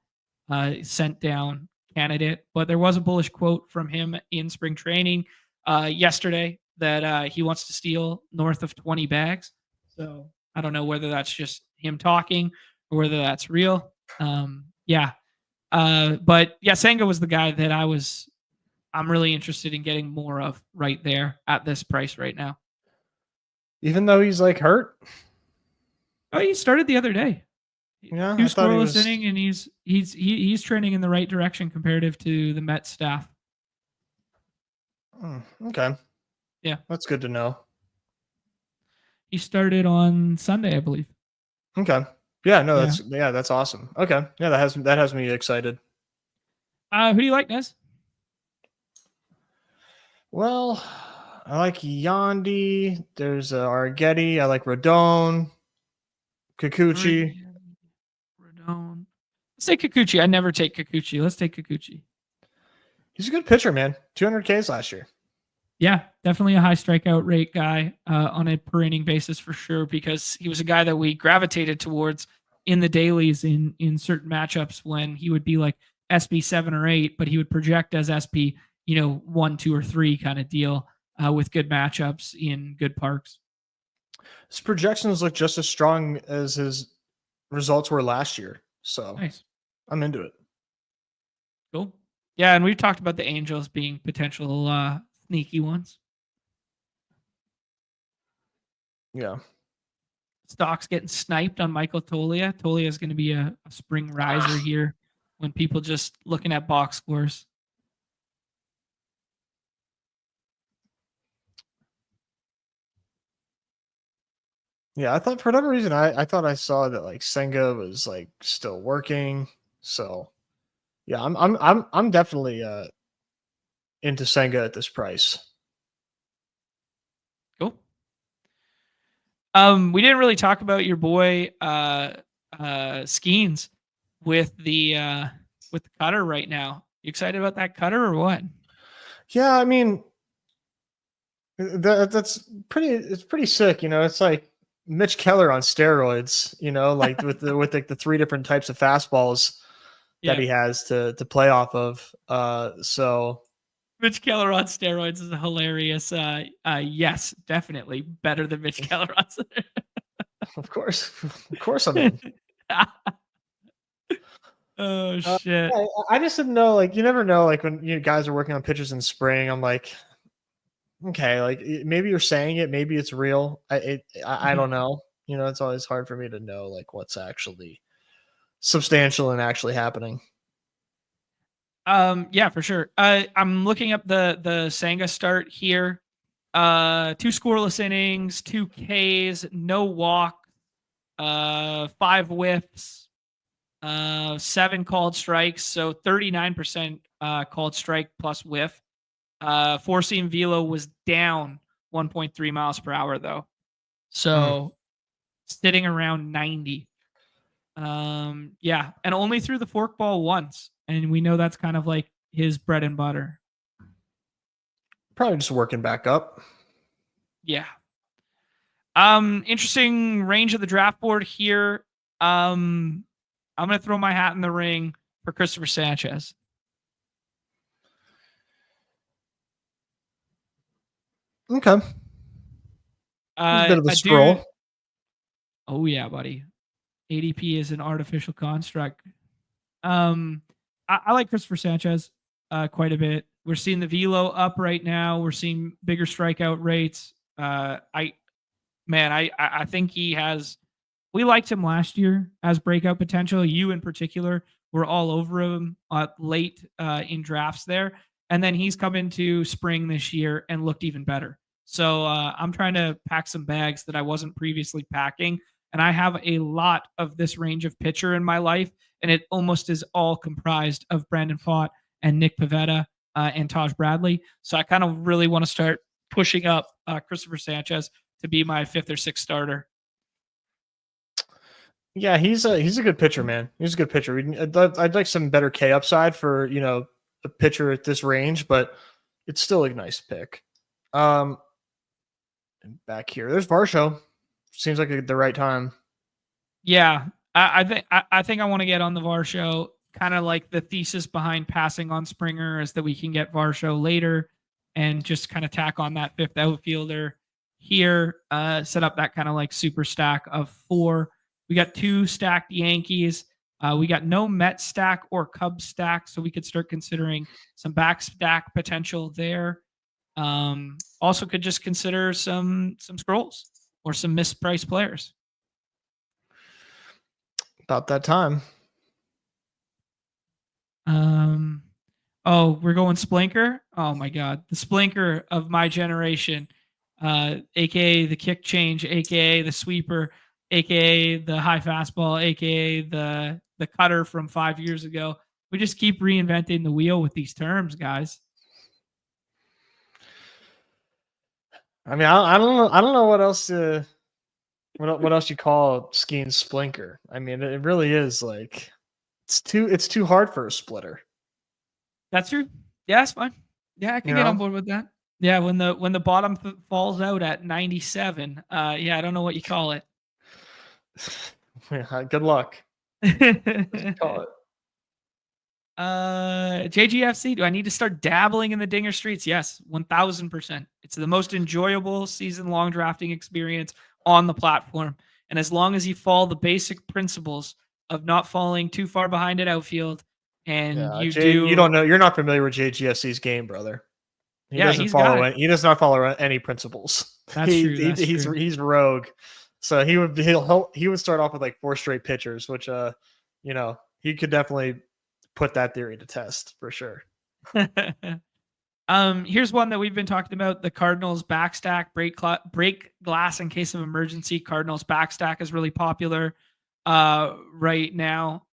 sent down candidate. But there was a bullish quote from him in spring training yesterday that he wants to steal north of 20 bags. So I don't know whether that's just him talking or whether that's real. Yeah. But yeah, Senga was the guy that I'm really interested in getting more of right there at this price right now. Even though he's like hurt. Oh, he started the other day. Yeah, 2 I thought he scoreless was. inning, and he's trending in the right direction comparative to the Mets staff. Okay. Yeah, that's good to know. He started on Sunday, I believe. Okay. Yeah, no, that's awesome. Okay. Yeah, that has me excited. Who do you like, Nez? Well, I like Yandy. There's Argetti. I like Rodon. Kikuchi. Rodon. Let's take Kikuchi. I never take Kikuchi. Let's take Kikuchi. He's a good pitcher, man. 200 Ks last year. Yeah, definitely a high strikeout rate guy on a per inning basis for sure, because he was a guy that we gravitated towards in the dailies in certain matchups when he would be like SP 7 or 8, but he would project as SP 1, 2, or 3 kind of deal with good matchups in good parks. His projections look just as strong as his results were last year, so nice. I'm into it. Cool. Yeah, and we've talked about the Angels being potential sneaky ones. Yeah. Stock's getting sniped on Michael Tolia. Tolia is going to be a spring riser here when people just looking at box scores. Yeah, I thought for whatever reason I thought I saw that like Senga was like still working. So yeah, I'm definitely into Senga at this price. Cool. We didn't really talk about your boy Skeens with the cutter right now. You excited about that cutter or what? Yeah, I mean that's it's pretty sick, it's like Mitch Keller on steroids, like with the 3 different types of fastballs that he has to play off of. So Mitch Keller on steroids is hilarious. Yes, definitely better than Mitch Keller on steroids. Of course I'm in. Oh shit! I just didn't know. Like, you never know. Like when guys are working on pitchers in spring, I'm like, okay, like maybe you're saying it, maybe it's real. I don't know. It's always hard for me to know like what's actually substantial and actually happening. Yeah, for sure. I'm looking up the Senga start here. 2 scoreless innings, 2 Ks, no walk, 5 whiffs, 7 called strikes, so 39% called strike plus whiff. 4-seam velo was down 1.3 miles per hour though, so sitting around 90. Yeah, and only threw the forkball once, and we know that's kind of like his bread and butter. Probably just working back up. Yeah. Interesting range of the draft board here. I'm gonna throw my hat in the ring for Christopher Sanchez. Okay. A bit of a scroll. Oh yeah, buddy. ADP is an artificial construct. I like Christopher Sanchez quite a bit. We're seeing the velo up right now. We're seeing bigger strikeout rates. I think he has. We liked him last year as breakout potential. You in particular were all over him late in drafts there, and then he's come into spring this year and looked even better. So I'm trying to pack some bags that I wasn't previously packing, and I have a lot of this range of pitcher in my life, and it almost is all comprised of Brandon Pfaadt and Nick Pivetta and Taj Bradley. So I kind of really want to start pushing up Christopher Sanchez to be my 5th or 6th starter. Yeah, he's a good pitcher, man. He's a good pitcher. I'd like some better K upside for a pitcher at this range, but it's still a nice pick. Back here, there's Varsho. Seems like the right time. Yeah, I think I want to get on the Varsho. Kind of like the thesis behind passing on Springer is that we can get Varsho later and just kind of tack on that 5th outfielder here. Set up that kind of like super stack of 4. We got 2 stacked Yankees. We got no Met stack or Cubs stack, so we could start considering some back stack potential there. Also could just consider some scrolls. or some mispriced players. About that time. Oh, we're going Splinker. Oh my God, the Splinker of my generation, aka the kick change, aka the sweeper, aka the high fastball, aka the cutter from 5 years ago. We just keep reinventing the wheel with these terms, guys. I mean, I don't know. I don't know what else what else you call skiing Splinker. I mean, it really is like it's too hard for a splitter. That's true. Yeah, it's fine. Yeah, I can get on board with that. Yeah, when the bottom falls out at 97, yeah, I don't know what you call it. Yeah, good luck. Call it. JGFC, do I need to start dabbling in the Dinger streets? Yes, 1000%. It's the most enjoyable season-long drafting experience on the platform. And as long as you follow the basic principles of not falling too far behind at outfield, and you don't know, you're not familiar with JGFC's game, brother. He doesn't follow it. He does not follow any principles. That's true. He's rogue. So he would start off with like 4 straight pitchers, which he could definitely put that theory to test for sure. Here's one that we've been talking about: the Cardinals backstack, break glass in case of emergency. Cardinals backstack is really popular right now.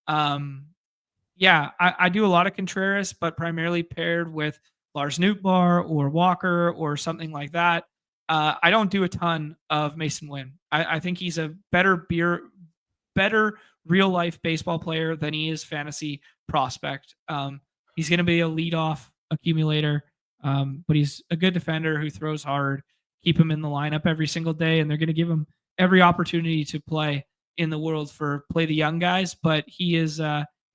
Yeah, I do a lot of Contreras, but primarily paired with Lars Nootbaar or Walker or something like that. I don't do a ton of Mason Wynn. I think he's a better real life baseball player than he is fantasy prospect. He's going to be a leadoff accumulator, but he's a good defender who throws hard. Keep him in the lineup every single day, and they're going to give him every opportunity to play in the world for play the young guys. But he's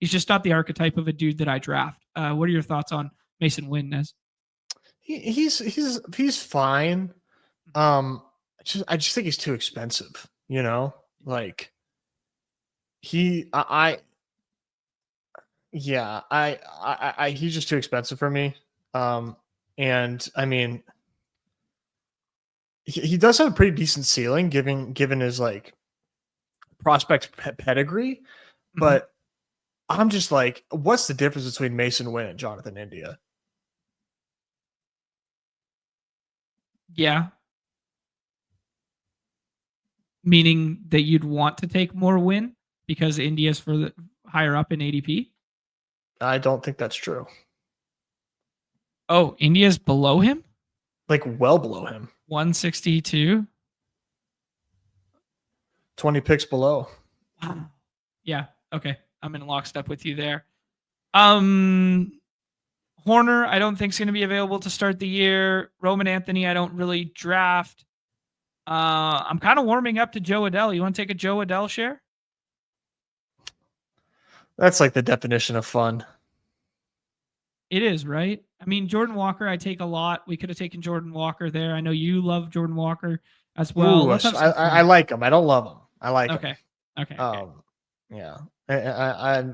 just not the archetype of a dude that I draft. What are your thoughts on Mason Wynn, Nez? He's fine. I just think he's too expensive. Like he's just too expensive for me. And I mean, he does have a pretty decent ceiling given his like prospect pedigree, but I'm just like, what's the difference between Mason Wynn and Jonathan India? Yeah. Meaning that you'd want to take more Wynn because India's higher up in ADP? I don't think that's true. Oh, India's below him? Like well below him. 162? 20 picks below. Yeah, okay. I'm in lockstep with you there. Horner, I don't think is going to be available to start the year. Roman Anthony, I don't really draft. I'm kind of warming up to Joe Adell. You want to take a Joe Adell share? That's like the definition of fun. It is, right? I mean, Jordan Walker, I take a lot. We could have taken Jordan Walker there. I know you love Jordan Walker as well. Ooh, I like him. I don't love him. I like him. Okay. Yeah. I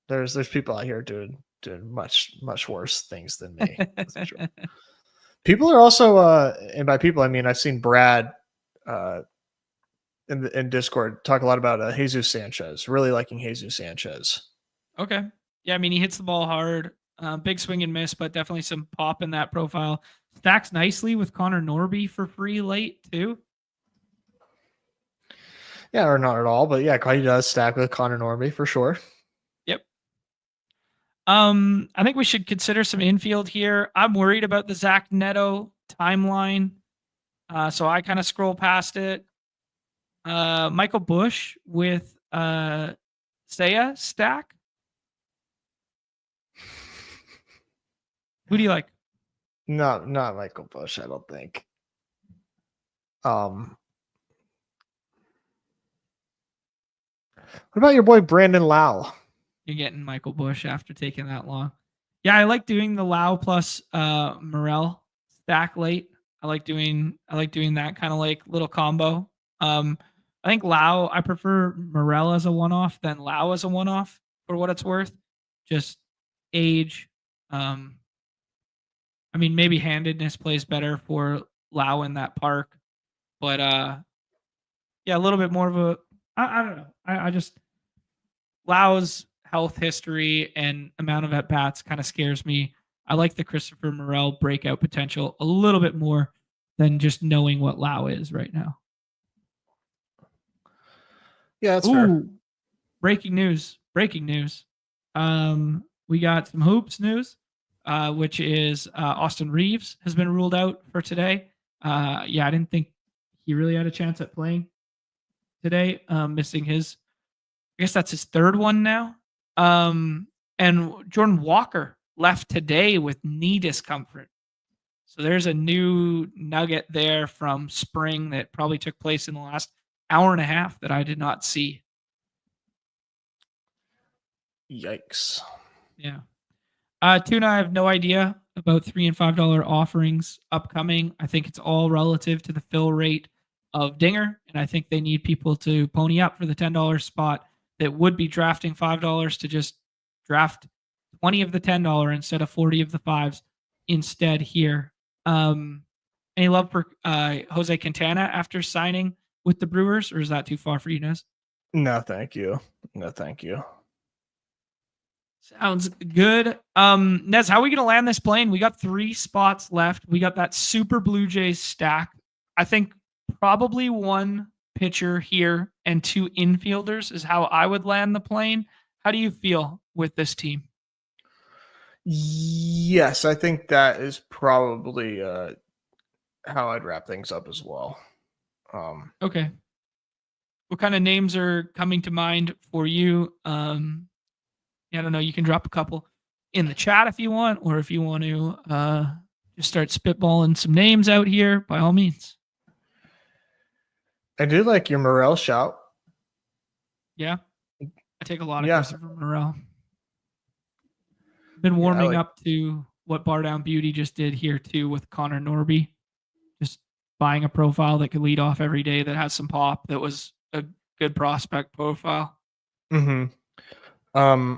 there's people out here doing much worse things than me. That's for sure. People are also and by people I mean I've seen Brad in Discord talk a lot about Jesus Sanchez. Really liking Jesus Sanchez. Okay. Yeah, I mean he hits the ball hard. Big swing and miss, but definitely some pop in that profile. Stacks nicely with Connor Norby for free late too. Yeah, or not at all, but yeah, he does stack with Connor Norby for sure. Yep. I think we should consider some infield here. I'm worried about the Zach Neto timeline, so I kind of scroll past it. Michael Busch with Seiya stack. Who do you like? No, not Michael Busch, I don't think. What about your boy Brandon Lau? You're getting Michael Busch after taking that long. Yeah, I like doing the Lau plus Morel stack late. I like doing that kind of like little combo. I think Lau, I prefer Morel as a one-off than Lau as a one-off for what it's worth. Just age. I mean, maybe handedness plays better for Lau in that park, but Yeah, a little bit more of a. I don't know. I just Lau's health history and amount of at bats kind of scares me. I like the Christopher Morel breakout potential a little bit more than just knowing what Lau is right now. Yeah, that's fair. Breaking news. Breaking news. We got some hoops news, which is Austin Reeves has been ruled out for today. Yeah, I didn't think he really had a chance at playing today. Missing his, I guess that's his third one now. And Jordan Walker left today with knee discomfort. So there's a new nugget there from spring that probably took place in the last hour and a half that I did not see. Yikes. Yeah. Tuna, I have no idea about $3 and $5 offerings upcoming. I think it's all relative to the fill rate of Dinger, and I think they need people to pony up for the $10 spot that would be drafting $5 to just draft 20 of the $10 instead of 40 of the fives instead here. Any love for Jose Quintana after signing with the Brewers, or is that too far for you, Nez? No, thank you. No, thank you. Sounds good. Nez, how are we going to land this plane? We got 3 spots left. We got that Super Blue Jays stack. I think probably 1 pitcher here and 2 infielders is how I would land the plane. How do you feel with this team? Yes, I think that is probably how I'd wrap things up as well. Okay. What kind of names are coming to mind for you? I don't know. You can drop a couple in the chat if you want, or if you want to just start spitballing some names out here, by all means. I do like your Morel shout. Yeah. I take a lot of Christopher Morel. Been warming up to what Bar Down Beauty just did here too with Connor Norby. Just buying a profile that could lead off every day that has some pop, that was a good prospect profile. Mm-hmm.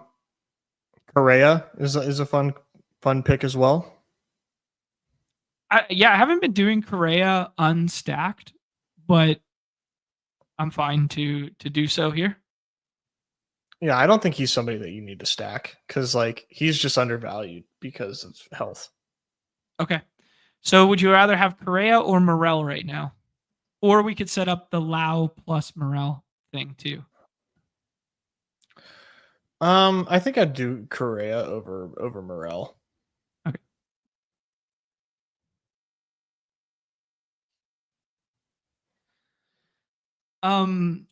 Correa is a fun pick as well. I haven't been doing Correa unstacked, but I'm fine to do so here. Yeah, I don't think he's somebody that you need to stack because like he's just undervalued because of health. Okay. So would you rather have Correa or Morel right now? Or we could set up the Lau plus Morel thing too. I think I'd do Correa over Morel. Okay.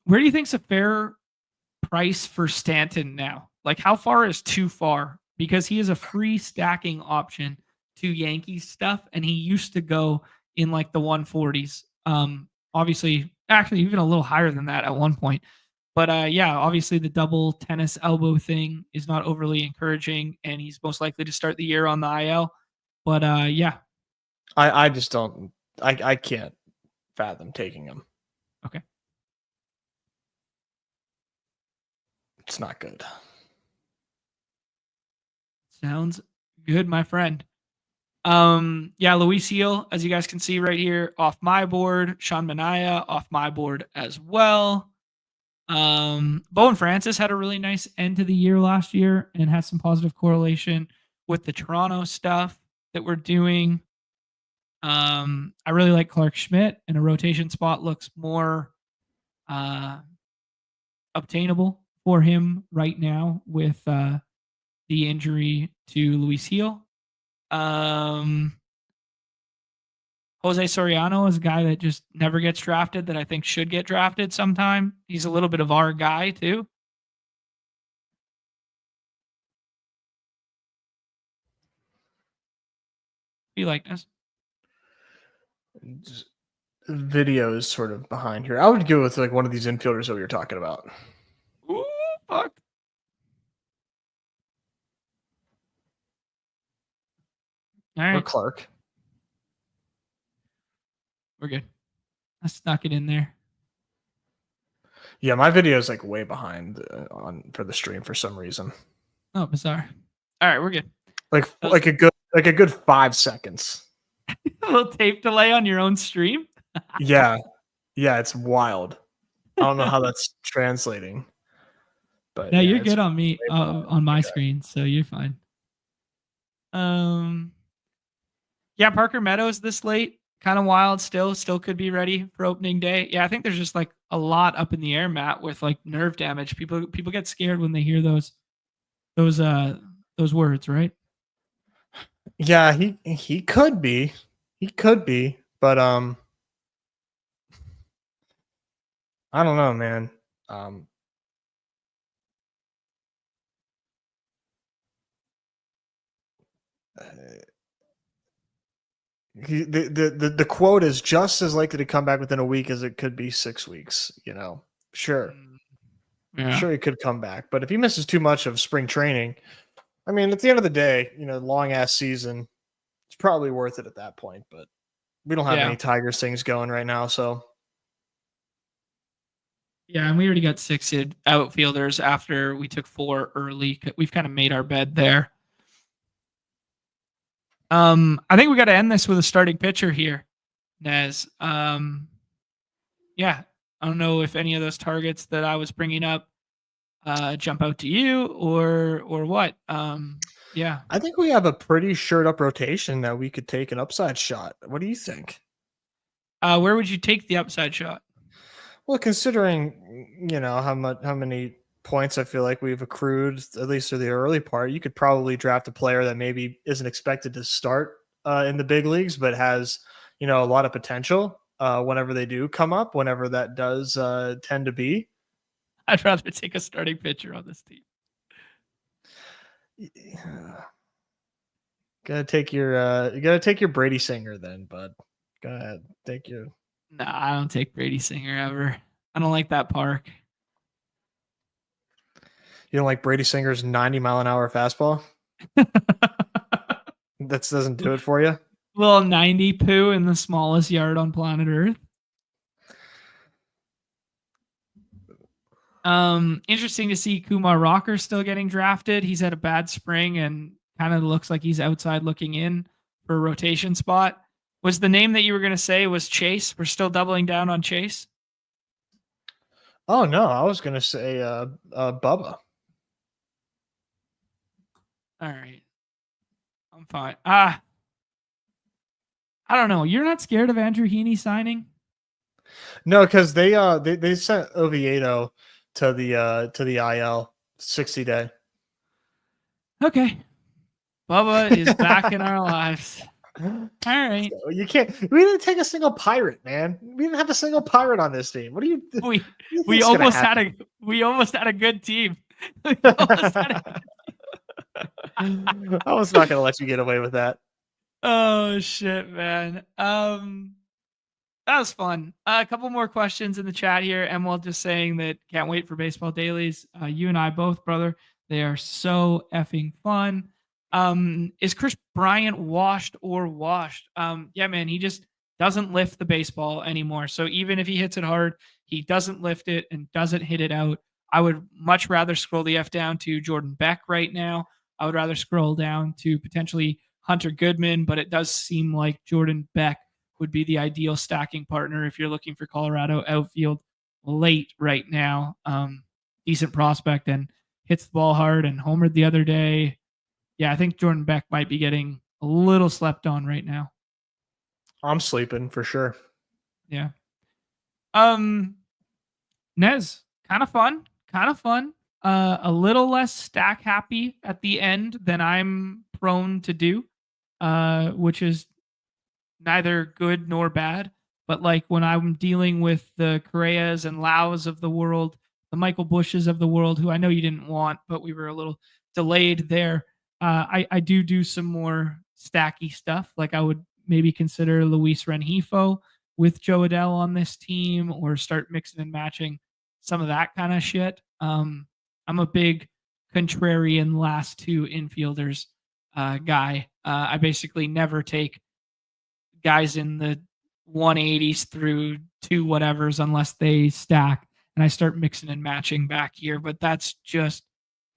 Where do you think's a fair price for Stanton now? Like, how far is too far? Because he is a free stacking option to Yankees stuff, and he used to go in like the 140s. Obviously, actually, even a little higher than that at one point. But yeah, obviously the double tennis elbow thing is not overly encouraging, and he's most likely to start the year on the IL. But yeah, I just don't. I can't fathom taking him. Okay. It's not good. Sounds good, my friend. Yeah, Luis Heel, as you guys can see right here, off my board. Sean Mania off my board as well. Bowen Francis had a really nice end to the year last year and has some positive correlation with the Toronto stuff that we're doing. I really like Clark Schmidt, and a rotation spot looks more obtainable for him right now with the injury to Luis Heel. Jose Soriano is a guy that just never gets drafted that I think should get drafted sometime. He's a little bit of our guy too. You like this? Video is sort of behind here. I would go with like one of these infielders that we were talking about. Ooh, fuck. All right. Or Clark. We're good. I snuck it in there. Yeah, my video is like way behind for the stream for some reason. Oh, bizarre. All right, we're good. Like a good 5 seconds. A little tape delay on your own stream. Yeah, it's wild. I don't know how that's translating. But No, yeah, you're it's good on me on my okay. screen, so you're fine. Yeah, Parker Meadows this late, kind of wild. Still could be ready for opening day. Yeah, I think there's just like a lot up in the air, Matt, with like nerve damage. People get scared when they hear those those words, right? Yeah, he could be. He could be, but I don't know, man. Um uh, the quote is just as likely to come back within a week as it could be 6 weeks, you know. Sure. Mm, yeah. Sure he could come back, but if he misses too much of spring training, I mean, at the end of the day, you know, long ass season, it's probably worth it at that point, but we don't have Yeah. any Tigers things going right now, so Yeah, and we already got 6 outfielders after we took 4 early. We've kind of made our bed there. I think we got to end this with a starting pitcher here, Nez. Yeah, I don't know if any of those targets that I was bringing up jump out to you or what. Yeah. I think we have a pretty shored up rotation that we could take an upside shot. What do you think? Where would you take the upside shot? Well, considering you know how many points I feel like we've accrued at least through the early part, you could probably draft a player that maybe isn't expected to start in the big leagues, but has you know a lot of potential whenever they do come up, whenever that does tend to be. I'd rather take a starting pitcher on this team. You gotta take your Brady Singer then, bud. Go ahead, take your. Nah, I don't take Brady Singer ever. I don't like that park. You don't like Brady Singer's 90-mile-an-hour fastball? That doesn't do it for you. Little 90 poo in the smallest yard on planet Earth. Interesting to see Kumar Rocker still getting drafted. He's had a bad spring and kind of looks like he's outside looking in for a rotation spot. Was the name that you were going to say was Chase? We're still doubling down on Chase. Oh no, I was gonna say Bubba. All right, I'm fine. I don't know. You're not scared of Andrew Heaney signing? No, because they sent Oviedo to the IL 60-day. Okay, Bubba is back in our lives. All right. So you can't. We didn't take a single pirate, man. We didn't have a single pirate on this team. What do you? We almost had a good team. I was not going to let you get away with that. Oh shit, man. That was fun. A couple more questions in the chat here. Emil just saying that can't wait for baseball dailies. You and I both, brother. They are so effing fun. Is Chris Bryant washed or washed? Yeah, man, he just doesn't lift the baseball anymore. So even if he hits it hard, he doesn't lift it and doesn't hit it out. I would much rather scroll the F down to Jordan Beck right now. I would rather scroll down to potentially Hunter Goodman, but it does seem like Jordan Beck would be the ideal stacking partner if you're looking for Colorado outfield late right now. Decent prospect and hits the ball hard and homered the other day. Yeah, I think Jordan Beck might be getting a little slept on right now. I'm sleeping for sure. Yeah. Nez, kind of fun. A little less stack happy at the end than I'm prone to do, which is neither good nor bad. But like when I'm dealing with the Correas and Laos of the world, the Michael Bushes of the world, who I know you didn't want, but we were a little delayed there. I do some more stacky stuff. Like I would maybe consider Luis Rengifo with Joe Adell on this team, or start mixing and matching some of that kind of shit. I'm a big contrarian last two infielders guy. I basically never take guys in the 180s through two whatevers unless they stack, and I start mixing and matching back here. But that's just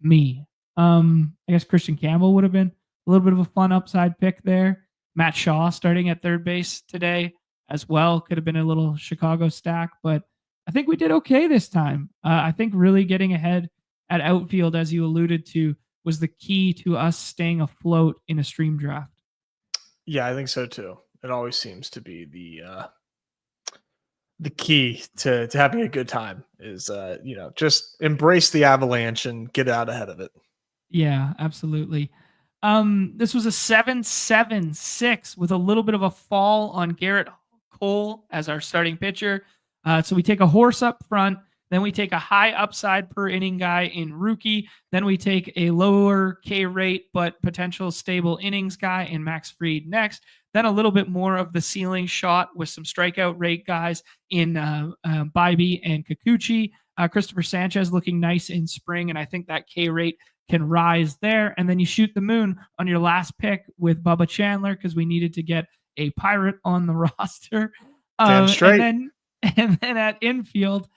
me. I guess Christian Campbell would have been a little bit of a fun upside pick there. Matt Shaw starting at third base today as well could have been a little Chicago stack, but I think we did okay this time. I think really getting ahead at outfield, as you alluded to, was the key to us staying afloat in a stream draft. Yeah, I think so too. It always seems to be the key to having a good time is just embrace the avalanche and get out ahead of it. Yeah, absolutely. This was a 7-7-6 with a little bit of a fall on Garrett Cole as our starting pitcher. So we take a horse up front, then we take a high upside per inning guy in rookie, then we take a lower K rate but potential stable innings guy in Max Fried next, then a little bit more of the ceiling shot with some strikeout rate guys in Bybee and Kikuchi. Christopher Sanchez looking nice in spring, and I think that K rate can rise there. And then you shoot the moon on your last pick with Bubba Chandler because we needed to get a pirate on the roster. Damn straight. And then at infield,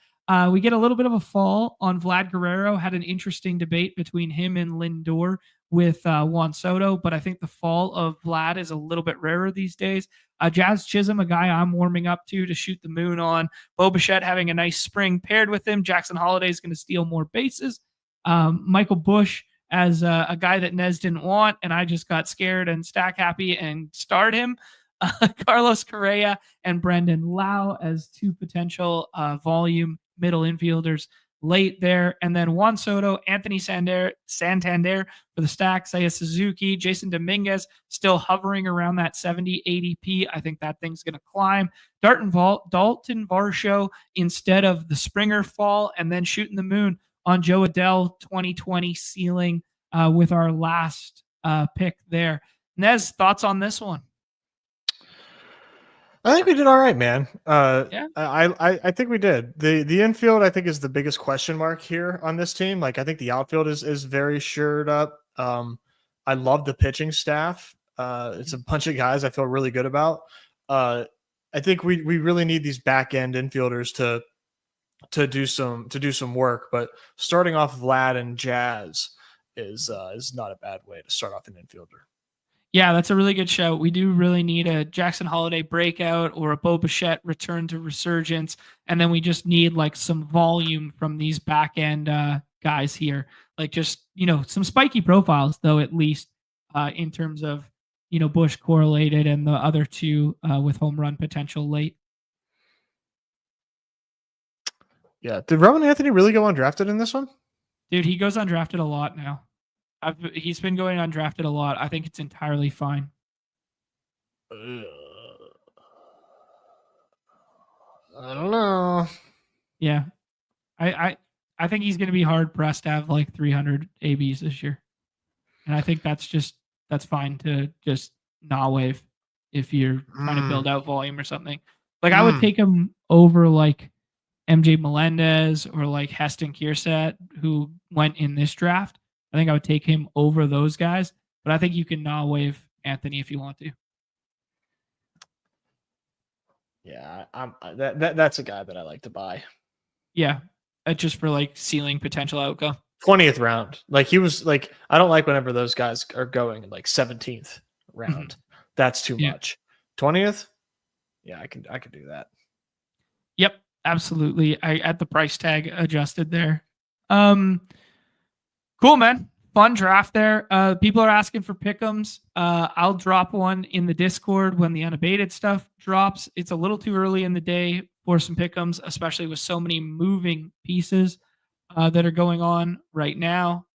we get a little bit of a fall on Vlad Guerrero. Had an interesting debate between him and Lindor with Juan Soto, but I think the fall of Vlad is a little bit rarer these days. Jazz Chisholm, a guy I'm warming up to shoot the moon on. Bo Bichette having a nice spring paired with him. Jackson Holliday is going to steal more bases. Michael Bush as a guy that Nez didn't want, and I just got scared and stack happy and starred him. Carlos Correa and Brendan Lau as two potential volume middle infielders late there. And then Juan Soto, Anthony Santander for the stack, Saya Suzuki, Jason Dominguez still hovering around that 70 ADP. I think that thing's going to climb. Dalton Varsho instead of the Springer fall, and then shooting the moon on Joe Adell 2020 ceiling with our last pick there. Nez, thoughts on this one? I think we did all right, man. Yeah. I think we did. The infield, I think, is the biggest question mark here on this team. Like, I think the outfield is very shored up. I love the pitching staff. It's a bunch of guys I feel really good about. I think we really need these back end infielders to do some work. But starting off Vlad and Jazz is not a bad way to start off an infielder. Yeah, that's a really good shout. We do really need a Jackson Holliday breakout or a Bo Bichette return to resurgence. And then we just need like some volume from these back end guys here. Like just, some spiky profiles though, at least in terms of, Bush correlated and the other two with home run potential late. Yeah. Did Roman Anthony really go undrafted in this one? Dude, he goes undrafted a lot now. He's been going undrafted a lot. I think it's entirely fine. I don't know. Yeah. I think he's going to be hard pressed to have like 300 ABs this year. And I think that's fine to just not wave if you're trying to build out volume or something. Like I would take him over like MJ Melendez or like Heston Kierstead, who went in this draft. I think I would take him over those guys, but I think you can not wave Anthony if you want to. Yeah, that's a guy that I like to buy. Yeah, just for like ceiling potential outcome. 20th round. Like he was like, I don't like whenever those guys are going in like 17th round. That's too much. 20th? Yeah, I can do that. Yep, absolutely. I at the price tag adjusted there. Cool, man. Fun draft there. People are asking for pick'ems. I'll drop one in the Discord when the unabated stuff drops. It's a little too early in the day for some pick'ems, especially with so many moving pieces that are going on right now.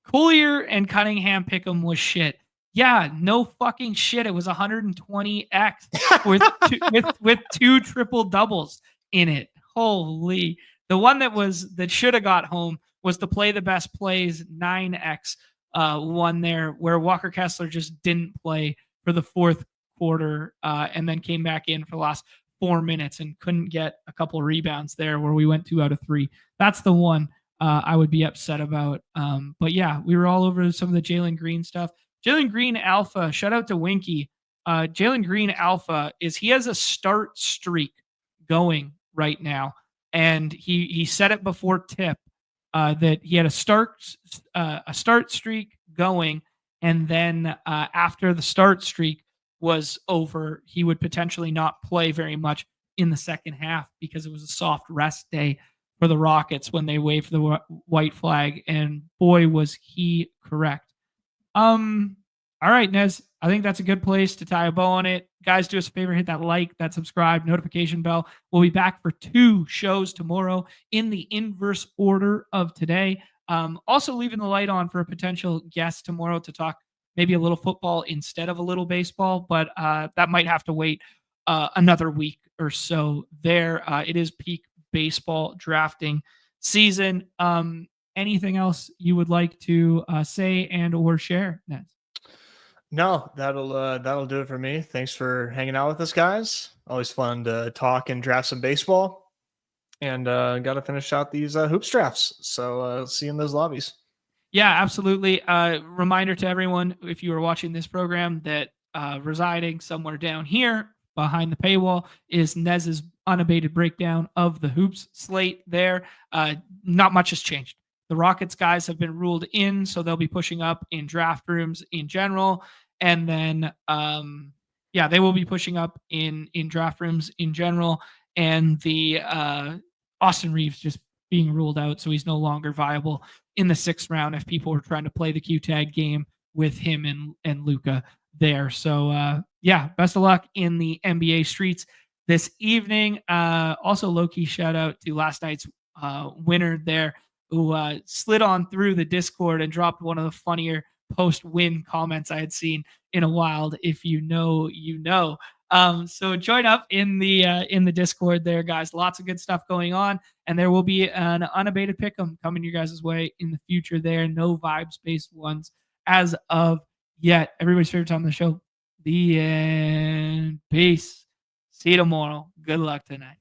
Collier and Cunningham pick'em was shit. Yeah, no fucking shit. It was 120x with two triple doubles in it. Holy. The one that should have got home was to play the best plays 9x one there where Walker Kessler just didn't play for the fourth quarter and then came back in for the last 4 minutes and couldn't get a couple of rebounds there where we went 2 out of 3. That's the one I would be upset about. But yeah, we were all over some of the Jalen Green stuff. Jalen Green Alpha, shout out to Winky. Jalen Green Alpha he has a start streak going right now. And he said it before tip that he had a start streak going, and then after the start streak was over, he would potentially not play very much in the second half because it was a soft rest day for the Rockets when they waved the white flag. And boy, was he correct. All right, Nez, I think that's a good place to tie a bow on it. Guys, do us a favor, hit that like, that subscribe, notification bell. We'll be back for 2 shows tomorrow in the inverse order of today. Also leaving the light on for a potential guest tomorrow to talk maybe a little football instead of a little baseball, but that might have to wait another week or so there. It is peak baseball drafting season. Anything else you would like to say and or share, Nez? No, that'll do it for me. Thanks for hanging out with us, guys. Always fun to talk and draft some baseball. And got to finish out these hoops drafts. So see you in those lobbies. Yeah, absolutely. Reminder to everyone, if you are watching this program, that residing somewhere down here behind the paywall is Nez's unabated breakdown of the hoops slate there. Not much has changed. The Rockets guys have been ruled in, so they'll be pushing up in draft rooms in general. And then, they will be pushing up in draft rooms in general. And the Austin Reeves just being ruled out, so he's no longer viable in the 6th round if people were trying to play the Q tag game with him and Luka there. So best of luck in the NBA streets this evening. Also low key shout out to last night's winner there, who slid on through the Discord and dropped one of the funnier post-win comments I had seen in a while. If you know, you know. So join up in the Discord there, guys. Lots of good stuff going on, and there will be an unabated pick'em coming your guys' way in the future there. No vibes-based ones as of yet. Everybody's favorite time of the show, the end. Peace. See you tomorrow. Good luck tonight.